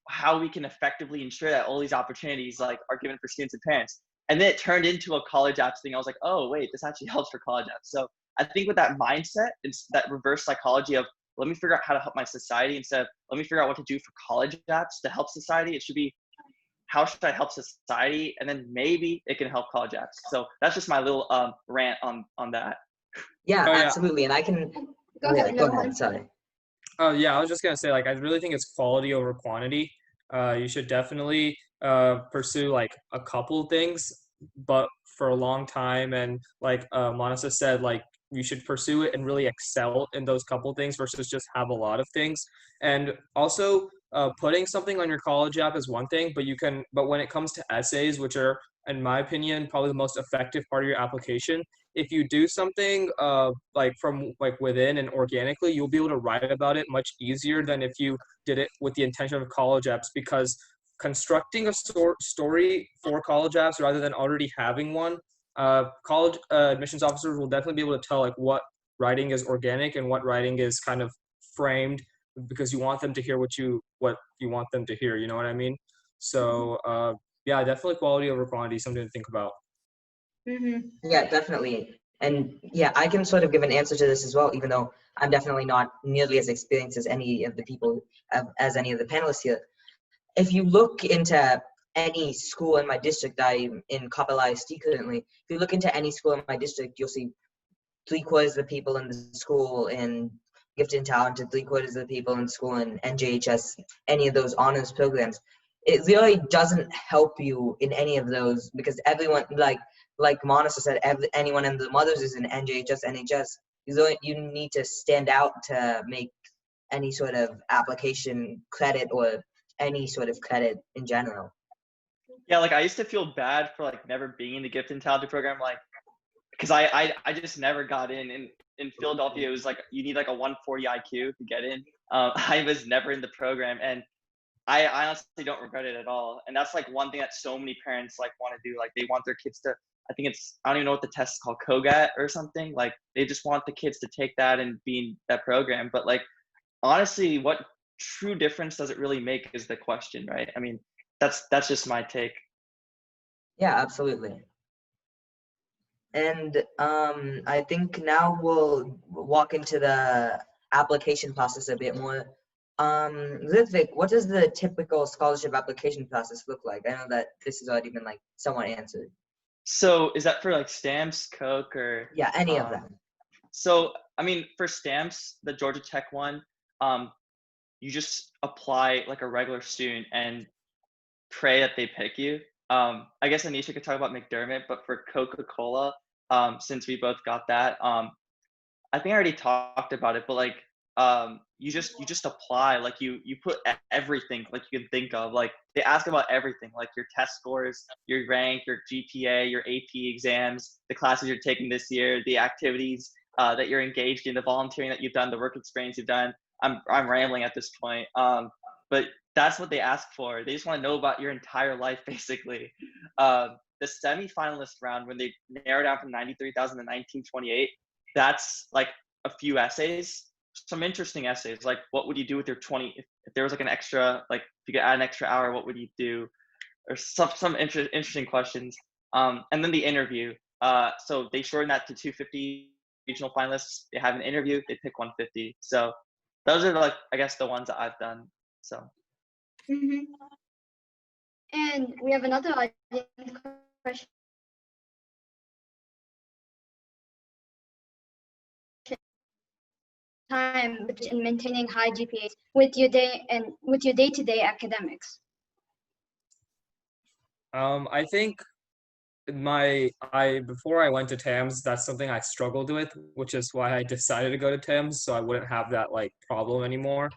how we can effectively ensure that all these opportunities like are given for students and parents. And then it turned into a college apps thing. I was like, oh wait, this actually helps for college apps. So I think with that mindset, it's that reverse psychology of let me figure out how to help my society instead of let me figure out what to do for college apps to help society. It should be how should I help society, and then maybe it can help college apps. So that's just my little rant on that. Yeah, Oh, yeah. absolutely. And I can Go ahead. go ahead. Sorry. Oh yeah, I was just gonna say like I really think it's quality over quantity. You should definitely pursue like a couple things, but for a long time. And like Manasa said, like you should pursue it and really excel in those couple things versus just have a lot of things. And also putting something on your college app is one thing, but when it comes to essays, which are in my opinion probably the most effective part of your application, if you do something like from like within and organically, you'll be able to write about it much easier than if you did it with the intention of college apps, because constructing a story for college apps rather than already having one, college admissions officers will definitely be able to tell like what writing is organic and what writing is kind of framed, because you want them to hear what you want them to hear, you know what I mean? So yeah, definitely quality over quantity, something to think about. Yeah, definitely. And yeah, I can sort of give an answer to this as well, even though I'm definitely not nearly as experienced as any of the people, as any of the panelists here. If you look into any school in my district, I'm in Kapil ISD currently. If you look into any school in my district, you'll see 3/4 of the people in the school in gifted and talented, 3/4 of the people in school in NJHS, any of those honors programs. It really doesn't help you in any of those because everyone, like Manasa said, anyone in the mothers is in NJHS, NHS. You need to stand out to make any sort of application credit or any sort of credit in general. Yeah, like I used to feel bad for like never being in the gifted and talented program, like because I just never got in. In Philadelphia, it was like you need like a 140 IQ to get in. I was never in the program, and I honestly don't regret it at all. And that's like one thing that so many parents like want to do. Like they want their kids to, I think it's, I don't even know what the test is called, COGAT or something. Like they just want the kids to take that and be in that program. But like, honestly, what true difference does it really make is the question, right? I mean, that's just my take. Yeah, absolutely. And I think now we'll walk into the application process a bit more. Ritvik, what does the typical scholarship application process look like? I know that this has already been like somewhat answered. So is that for like stamps, Coke, or? Yeah, any of them. So, I mean, for stamps, the Georgia Tech one, you just apply like a regular student and pray that they pick you. I guess Anisha could talk about McDermott, but for Coca-Cola, since we both got that, I think I already talked about it, but like you just apply, like you put everything like you can think of. Like they ask about everything, like your test scores, your rank, your GPA, your AP exams, the classes you're taking this year, the activities that you're engaged in, the volunteering that you've done, the work experience you've done. I'm rambling at this point. But that's what they ask for. They just want to know about your entire life, basically. The semifinalist round, when they narrow down from 93,000 to 1928, that's like a few essays, some interesting essays. Like, what would you do with your 20? If there was like an extra, like if you could add an extra hour, what would you do? Or some interesting questions. And then the interview. So they shorten that to 250 regional finalists. They have an interview. They pick 150. So those are like, I guess, the ones that I've done. So. Mm-hmm. And we have another audience question. Time in maintaining high GPAs with your day-to-day academics. I think before I went to TAMS, that's something I struggled with, which is why I decided to go to TAMS, so I wouldn't have that like problem anymore.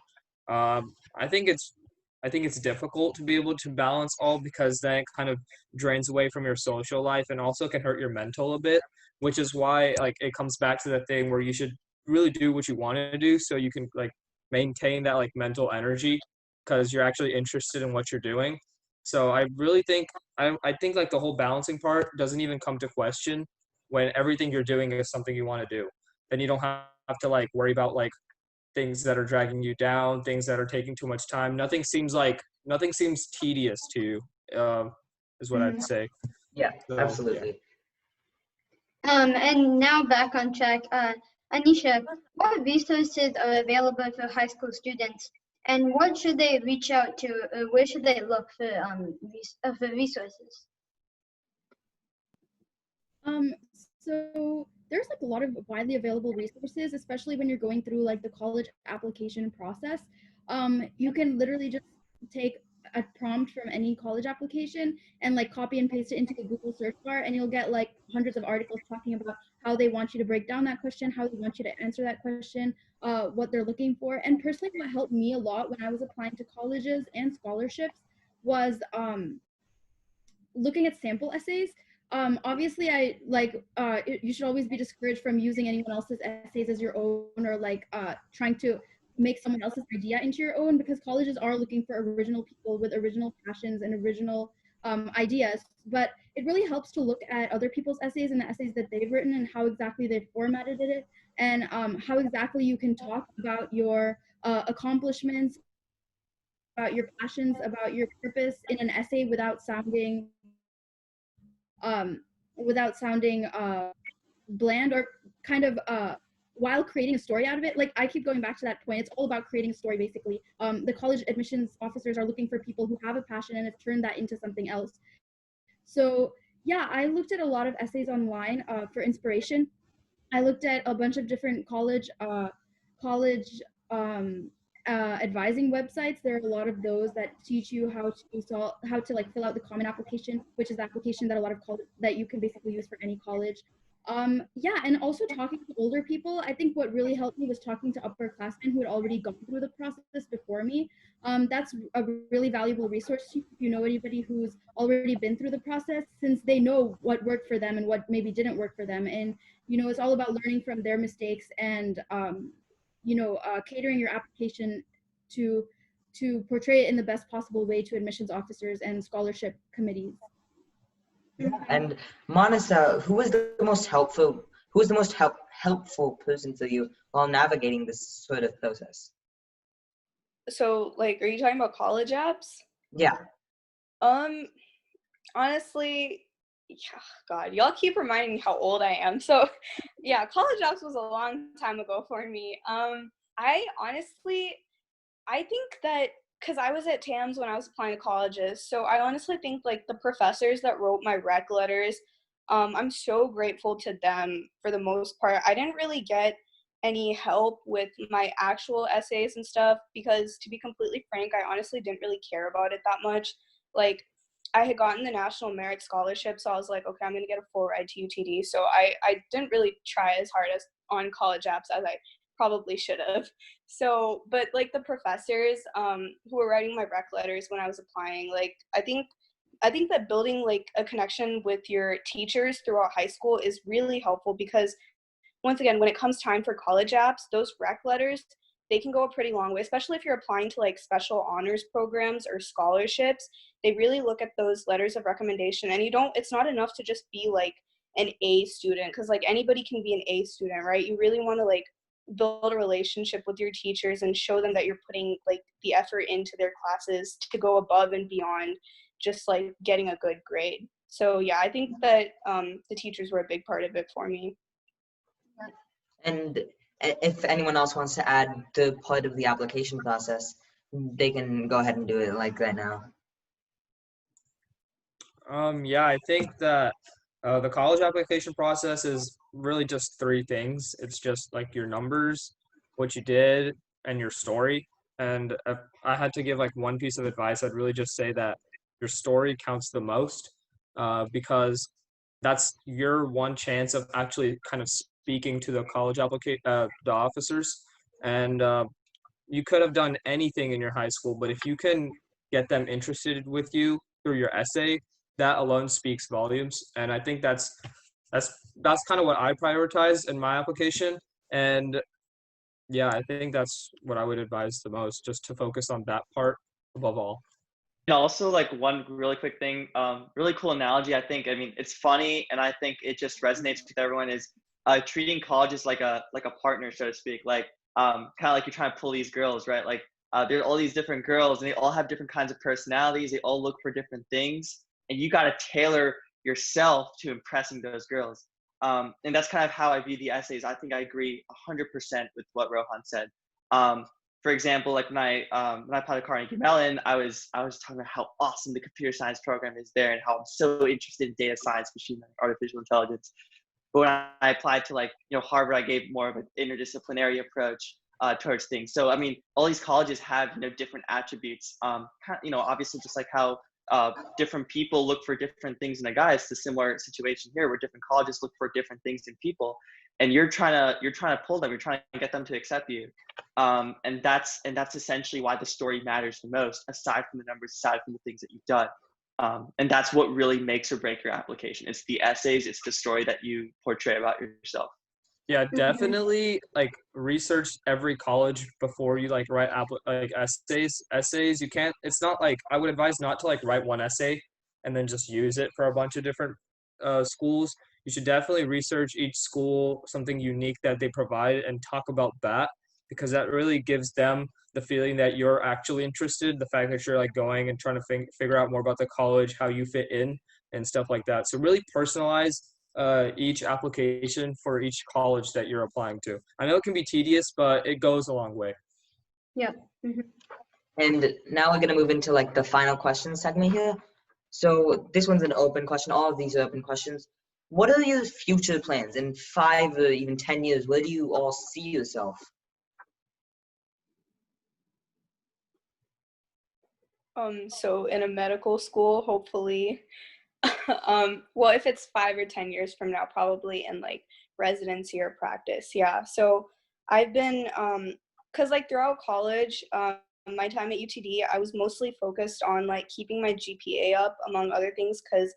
I think it's difficult to be able to balance all, because then it kind of drains away from your social life and also can hurt your mental a bit, which is why like it comes back to the thing where you should really do what you want to do so you can like maintain that like mental energy because you're actually interested in what you're doing. So I really think I think like the whole balancing part doesn't even come to question when everything you're doing is something you want to do. Then you don't have to like worry about like things that are dragging you down, things that are taking too much time. Nothing seems tedious to you, is what I'd say. Yeah, So, absolutely. Yeah. And now back on track. Anisha, what resources are available for high school students, and what should they reach out to? Where should they look for resources? So there's like a lot of widely available resources, especially when you're going through like the college application process. You can literally just take a prompt from any college application and like copy and paste it into the Google search bar, and you'll get like hundreds of articles talking about how they want you to break down that question, how they want you to answer that question, what they're looking for. And personally, what helped me a lot when I was applying to colleges and scholarships was looking at sample essays. Obviously, you should always be discouraged from using anyone else's essays as your own, or like trying to make someone else's idea into your own, because colleges are looking for original people with original passions and original ideas. But it really helps to look at other people's essays and the essays that they've written and how exactly they've formatted it, and how exactly you can talk about your accomplishments, about your passions, about your purpose in an essay without sounding bland, or kind of while creating a story out of it. Like I keep going back to that point. It's all about creating a story, basically. The college admissions officers are looking for people who have a passion and have turned that into something else. So yeah, I looked at a lot of essays online for inspiration. I looked at a bunch of different college advising websites. There are a lot of those that teach you how to like fill out the common application, which is the application that a lot of college that you can basically use for any college. Yeah, and also talking to older people. I think what really helped me was talking to upperclassmen who had already gone through the process before me. That's a really valuable resource if you know anybody who's already been through the process, since they know what worked for them and what maybe didn't work for them. And it's all about learning from their mistakes and catering your application to to portray it in the best possible way to admissions officers and scholarship committees. And Manasa, who was the most helpful person for you while navigating this sort of process? So, like, are you talking about college apps? Yeah. Honestly, yeah, God, y'all keep reminding me how old I am. So, yeah, college apps was a long time ago for me. I think that because I was at TAMS when I was applying to colleges, so I honestly think like the professors that wrote my rec letters, I'm so grateful to them for the most part. I didn't really get any help with my actual essays and stuff because, to be completely frank, I honestly didn't really care about it that much. Like, I had gotten the National Merit Scholarship, so I was like, okay, I'm gonna get a full ride to UTD. So I didn't really try as hard as on college apps as I probably should have. So, but like the professors who were writing my rec letters when I was applying, like I think that building like a connection with your teachers throughout high school is really helpful because once again, when it comes time for college apps, those rec letters, they can go a pretty long way, especially if you're applying to like special honors programs or scholarships. They really look at those letters of recommendation, and it's not enough to just be like an A student, because like anybody can be an A student, right? You really want to like build a relationship with your teachers and show them that you're putting like the effort into their classes to go above and beyond just like getting a good grade. So yeah, I think that the teachers were a big part of it for me. And if anyone else wants to add the part of the application process, they can go ahead and do it like right now. Yeah, I think that the college application process is really just three things. It's just like your numbers, what you did, and your story. And if I had to give like one piece of advice, I'd really just say that your story counts the most, because that's your one chance of actually kind of speaking to the the officers. And you could have done anything in your high school, but if you can get them interested with you through your essay, that alone speaks volumes. And I think that's kind of what I prioritize in my application. And yeah, I think that's what I would advise the most, just to focus on that part above all. And also, like, one really quick thing, really cool analogy. I mean, it's funny, and I think it just resonates with everyone, is treating colleges like a partner, so to speak. Like, kind of like you're trying to pull these girls, right? Like, there are all these different girls, and they all have different kinds of personalities. They all look for different things, and you got to tailor yourself to impressing those girls. And that's kind of how I view the essays. I think I agree 100% with what Rohan said. For example, like when I applied to Carnegie Mellon, I was talking about how awesome the computer science program is there and how I'm so interested in data science, machine learning, artificial intelligence. But when I applied to like Harvard, I gave more of an interdisciplinary approach towards things. So I mean, all these colleges have different attributes. Obviously, just like how different people look for different things in a guy, it's a similar situation here where different colleges look for different things in people, and you're trying to pull them, you're trying to get them to accept you. And that's essentially why the story matters the most, aside from the numbers, aside from the things that you've done. And that's what really makes or break your application. It's the essays, it's the story that you portray about yourself. Yeah, definitely like research every college before you like write essays. You can't, it's not like, I would advise not to like write one essay and then just use it for a bunch of different schools. You should definitely research each school, something unique that they provide, and talk about that, because that really gives them the feeling that you're actually interested, the fact that you're like going and trying to figure out more about the college, how you fit in and stuff like that. So really personalize each application for each college that you're applying to. I know it can be tedious, but it goes a long way. Yeah. Mm-hmm. And now we're going to move into like the final question segment here. So this one's an open question. All of these are open questions. What are your future plans in 5 or even 10 years? Where do you all see yourself? So in a medical school, hopefully. Well, if it's 5 or 10 years from now, probably in like residency or practice. Yeah. So I've been, cause like throughout college, my time at UTD, I was mostly focused on like keeping my GPA up, among other things. Cause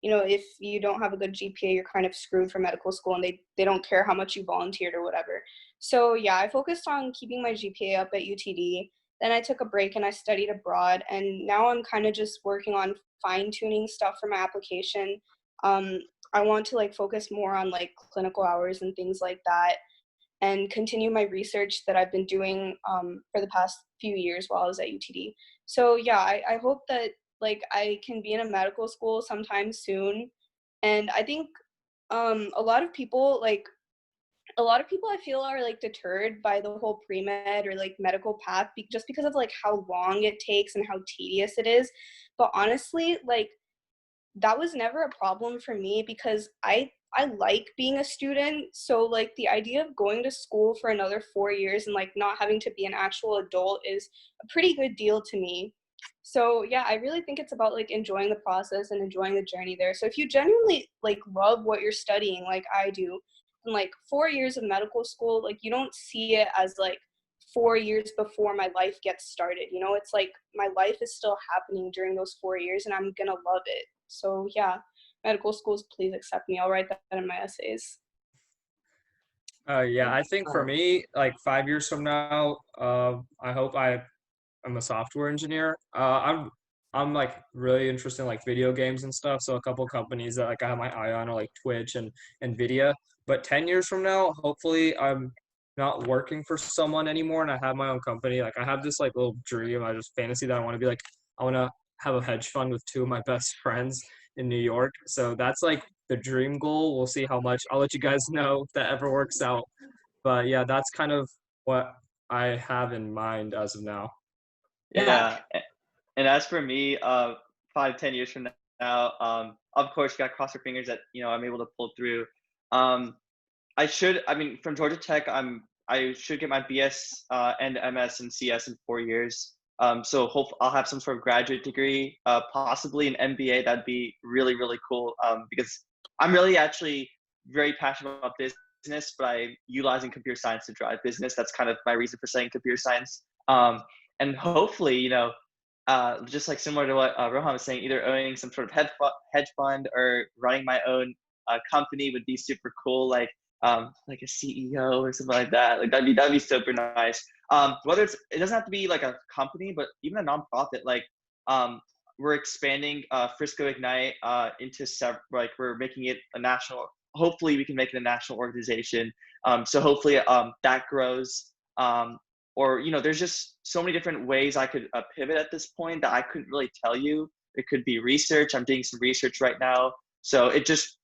if you don't have a good GPA, you're kind of screwed for medical school, and they don't care how much you volunteered or whatever. So yeah, I focused on keeping my GPA up at UTD. Then I took a break and I studied abroad. And now I'm kind of just working on fine tuning stuff for my application. I want to like focus more on like clinical hours and things like that, and continue my research that I've been doing for the past few years while I was at UTD. So yeah, I hope that like I can be in a medical school sometime soon. And I think a lot of people I feel are like deterred by the whole pre-med or like medical path just because of like how long it takes and how tedious it is. But honestly, like that was never a problem for me because I like being a student. So like the idea of going to school for another 4 years and like not having to be an actual adult is a pretty good deal to me. So yeah, I really think it's about like enjoying the process and enjoying the journey there. So if you genuinely like love what you're studying like I do, and like 4 years of medical school, like you don't see it as like 4 years before my life gets started. You know, it's like my life is still happening during those 4 years and I'm gonna love it. So yeah, medical schools, please accept me. I'll write that in my essays. Yeah, I think for Oh, me, like 5 years from now, I hope I'm a software engineer. I'm like really interested in like video games and stuff. So a couple companies that like I have my eye on are like Twitch and Nvidia. But 10 years from now, hopefully I'm not working for someone anymore and I have my own company. Like I have this like little dream, I just fantasy that I want to be like I want to have a hedge fund with two of my best friends in New York. So that's like the dream goal. We'll see how much. I'll let you guys know if that ever works out. But yeah, that's kind of what I have in mind as of now. yeah. Yeah. And as for me, 5, 10 years from now, of course, you got to cross your fingers that I'm able to pull through. Um, I mean, from Georgia Tech, I should get my BS and MS and CS in 4 years. So I'll have some sort of graduate degree, possibly an MBA. That'd be really, really cool. Because I'm really actually very passionate about business, but I'm utilizing computer science to drive business. That's kind of my reason for studying computer science. And hopefully, just like similar to what Rohan was saying, either owning some sort of hedge fund or running my own company would be super cool. Like a CEO or something like that. Like that'd be super nice. Whether it doesn't have to be like a company, but even a nonprofit. Like we're expanding Frisco Ignite into like we're making it a national. Hopefully, we can make it a national organization. So hopefully that grows. Or there's just so many different ways I could pivot at this point that I couldn't really tell you. It could be research. I'm doing some research right now. So it just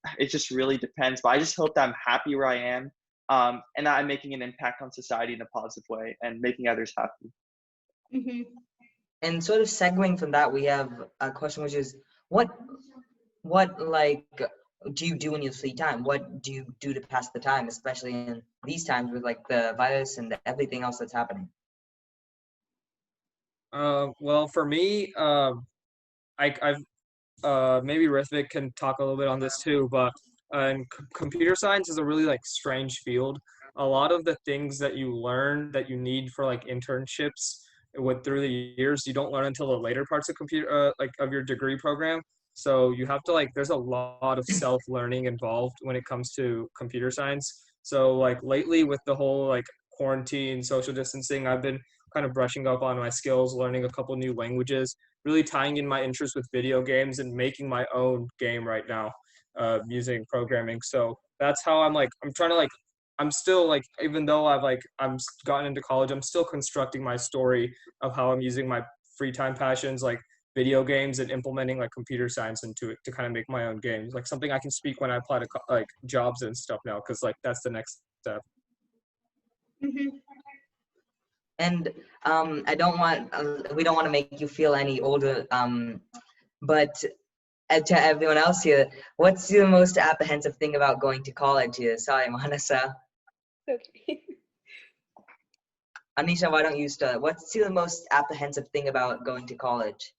really depends. But I just hope that I'm happy where I am, and that I'm making an impact on society in a positive way and making others happy. Mm-hmm. And sort of segueing from that, we have a question, which is, what like do you do in your free time? What do you do to pass the time, especially in these times with like the virus and everything else that's happening? Well, for me, I've maybe Ritvik can talk a little bit on this too, but computer science is a really like strange field. A lot of the things that you learn that you need for like internships through the years, you don't learn until the later parts of like of your degree program. So you have to like there's a lot of self-learning involved when it comes to computer science. So like lately with the whole like quarantine, social distancing, I've been kind of brushing up on my skills, learning a couple new languages, really tying in my interest with video games and making my own game right now using programming. So that's how I'm trying to like I'm still like even though I'm gotten into college, I'm still constructing my story of how I'm using my free time passions like video games and implementing like computer science into it to kind of make my own games, like something I can speak when I apply to like jobs and stuff now, because like that's the next step. Mm-hmm. And I don't want we don't want to make you feel any older, but to everyone else here, what's the most apprehensive thing about going to college here? Sorry, Manasa. Okay. Anisha, why don't you start? What's the most apprehensive thing about going to college?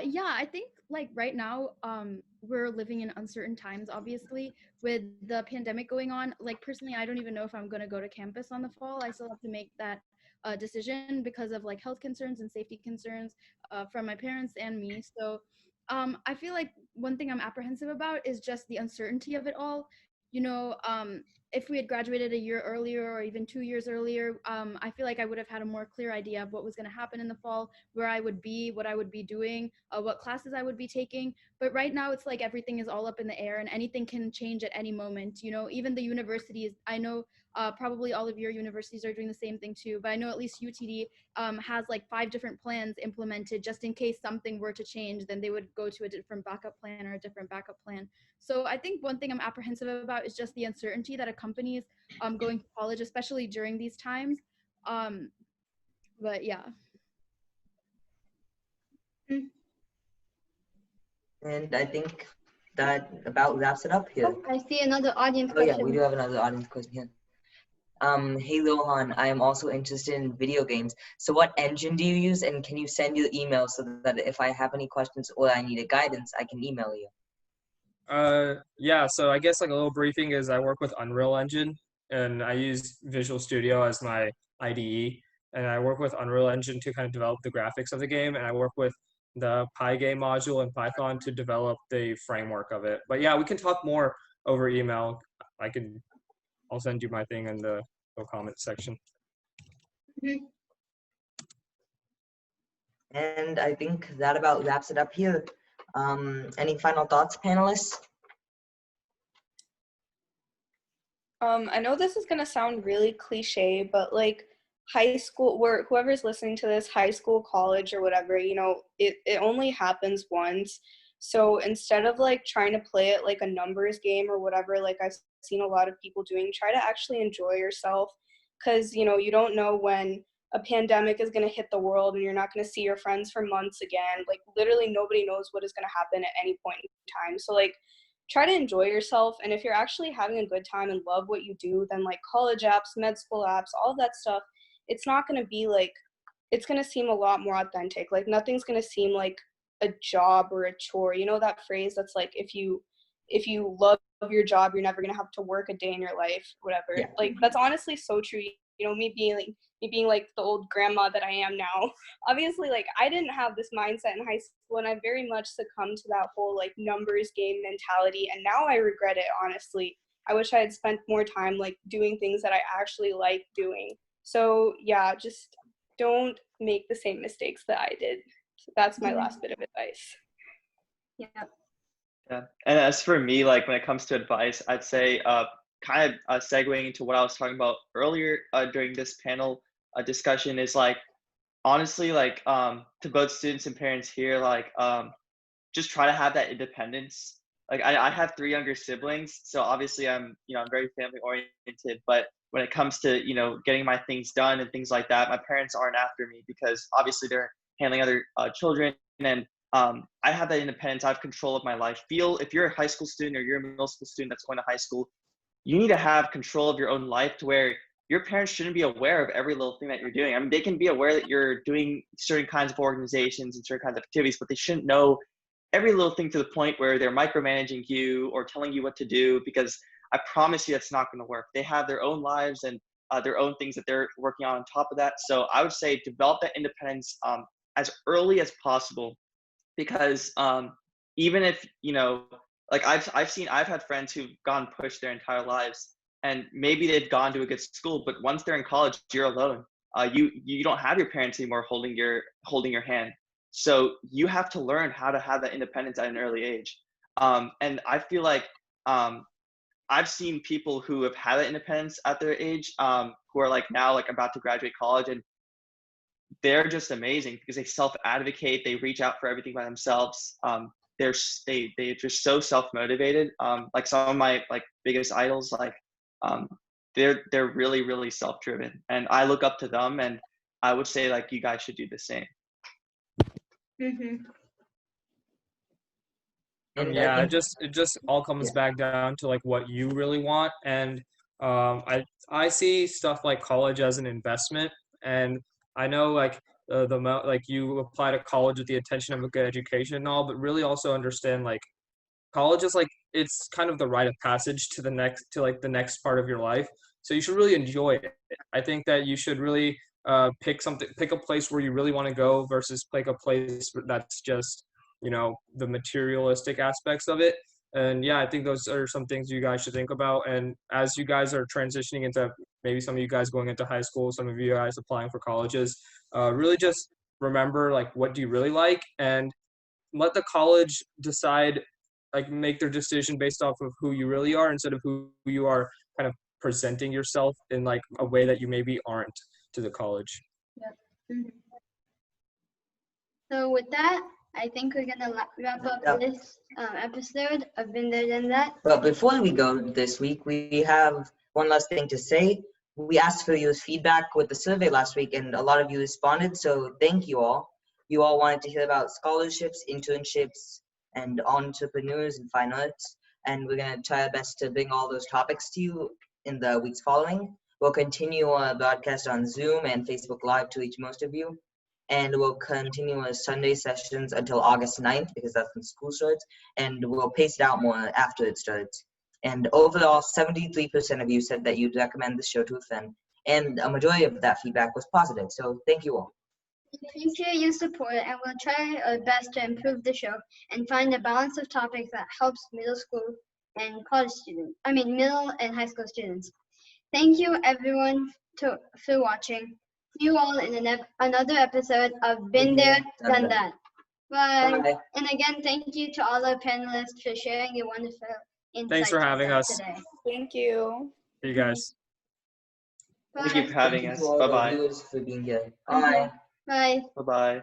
Yeah, I think like right now, we're living in uncertain times, obviously, with the pandemic going on. Like personally, I don't even know if I'm gonna go to campus on the fall. I still have to make that decision because of like health concerns and safety concerns from my parents and me. So I feel like one thing I'm apprehensive about is just the uncertainty of it all. You know, if we had graduated a year earlier or even 2 years earlier, I feel like I would have had a more clear idea of what was going to happen in the fall, where I would be, what I would be doing, what classes I would be taking. But right now it's like everything is all up in the air and anything can change at any moment. You know, even the universities, I know probably all of your universities are doing the same thing too, but I know at least UTD has like 5 different plans implemented just in case something were to change, then they would go to a different backup plan or a different backup plan. So I think one thing I'm apprehensive about is just the uncertainty that accompanies going to college, especially during these times. But yeah. And I think that about wraps it up here. Oh, I see another audience Oh yeah, question. we do have another audience question here. Hey Rohan, I am also interested in video games. So what engine do you use, and can you send your email so that if I have any questions or I need a guidance, I can email you? Yeah, so I guess like a little briefing is I work with Unreal Engine and I use Visual Studio as my IDE, and I work with Unreal Engine to kind of develop the graphics of the game, and I work with the Pygame module in Python to develop the framework of it. But yeah, we can talk more over email. I'll send you my thing in the comment section. And I think that about wraps it up here. Any final thoughts, panelists? I know this is gonna sound really cliche, but like high school, where whoever's listening to this, high school, college, or whatever, you know, it only happens once. So instead of like trying to play it like a numbers game or whatever, like I've seen a lot of people doing, try to actually enjoy yourself, because you know you don't know when a pandemic is gonna hit the world and you're not gonna see your friends for months again. Like literally nobody knows what is gonna happen at any point in time. So like try to enjoy yourself, and if you're actually having a good time and love what you do, then like college apps, med school apps, all of that stuff, it's not going to be like, it's going to seem a lot more authentic. Like nothing's going to seem like a job or a chore. You know that phrase that's like, if you love your job, you're never going to have to work a day in your life, whatever. Yeah. Like that's honestly so true. You know, me being like the old grandma that I am now, obviously like I didn't have this mindset in high school, and I very much succumbed to that whole like numbers game mentality, and now I regret it, honestly. I wish I had spent more time like doing things that I actually like doing. So yeah, just don't make the same mistakes that I did. So that's my last bit of advice. Yeah. Yeah. And as for me, like when it comes to advice, I'd say kind of segueing into what I was talking about earlier during this panel discussion is like, honestly, like to both students and parents here, like just try to have that independence. Like I have 3 younger siblings, so obviously I'm very family oriented, but when it comes to, getting my things done and things like that, my parents aren't after me because obviously they're handling other children, and I have that independence. I have control of my life. If you're a high school student or you're a middle school student that's going to high school, you need to have control of your own life to where your parents shouldn't be aware of every little thing that you're doing. I mean, they can be aware that you're doing certain kinds of organizations and certain kinds of activities, but they shouldn't know every little thing to the point where they're micromanaging you or telling you what to do, because I promise you that's not going to work. They have their own lives and their own things that they're working on top of that. So I would say develop that independence as early as possible, because even if, like I've had friends who've gone pushed their entire lives, and maybe they've gone to a good school, but once they're in college, you're alone. You don't have your parents anymore holding your hand. So you have to learn how to have that independence at an early age. And I feel like I've seen people who have had that independence at their age, who are like now like about to graduate college, and they're just amazing because they self-advocate, they reach out for everything by themselves. They're just so self-motivated. Like some of my like biggest idols, like they're really, really self-driven, and I look up to them, and I would say like you guys should do the same. Yeah, it just all comes back down to like what you really want, and I see stuff like college as an investment, and I know like like you apply to college with the intention of a good education and all, but really also understand like college is like it's kind of the rite of passage to the next part of your life. So you should really enjoy it. I think that you should really pick a place where you really want to go versus pick a place that's just the materialistic aspects of it. And yeah, I think those are some things you guys should think about. And as you guys are transitioning into, maybe some of you guys going into high school, some of you guys applying for colleges, really just remember, like, what do you really like, and let the college decide, like, make their decision based off of who you really are, instead of who you are kind of presenting yourself in like a way that you maybe aren't to the college. So with that, I think we're gonna wrap up Yeah. this episode of Been There Done That. But before we go this week, we have one last thing to say. We asked for your feedback with the survey last week, and a lot of you responded, so thank you all. You all wanted to hear about scholarships, internships, and entrepreneurs in fine arts, and we're going to try our best to bring all those topics to you in the weeks following. We'll continue our broadcast on Zoom and Facebook Live to reach most of you, and we'll continue our Sunday sessions until August 9th, because that's when school starts, and we'll pace it out more after it starts. And overall, 73% of you said that you'd recommend the show to a friend, and a majority of that feedback was positive, so thank you all. We appreciate your support, and we'll try our best to improve the show and find a balance of topics that helps middle school and college students. Middle and high school students. Thank you, everyone, for watching. See you all in another episode of Been There, Done That. Bye. Bye. And again, thank you to all our panelists for sharing your wonderful insights. Thanks for having us. today. Thank you. You guys. Thank you for having us. To all the Bye-bye. viewers for being here. Bye. Bye. Bye-bye.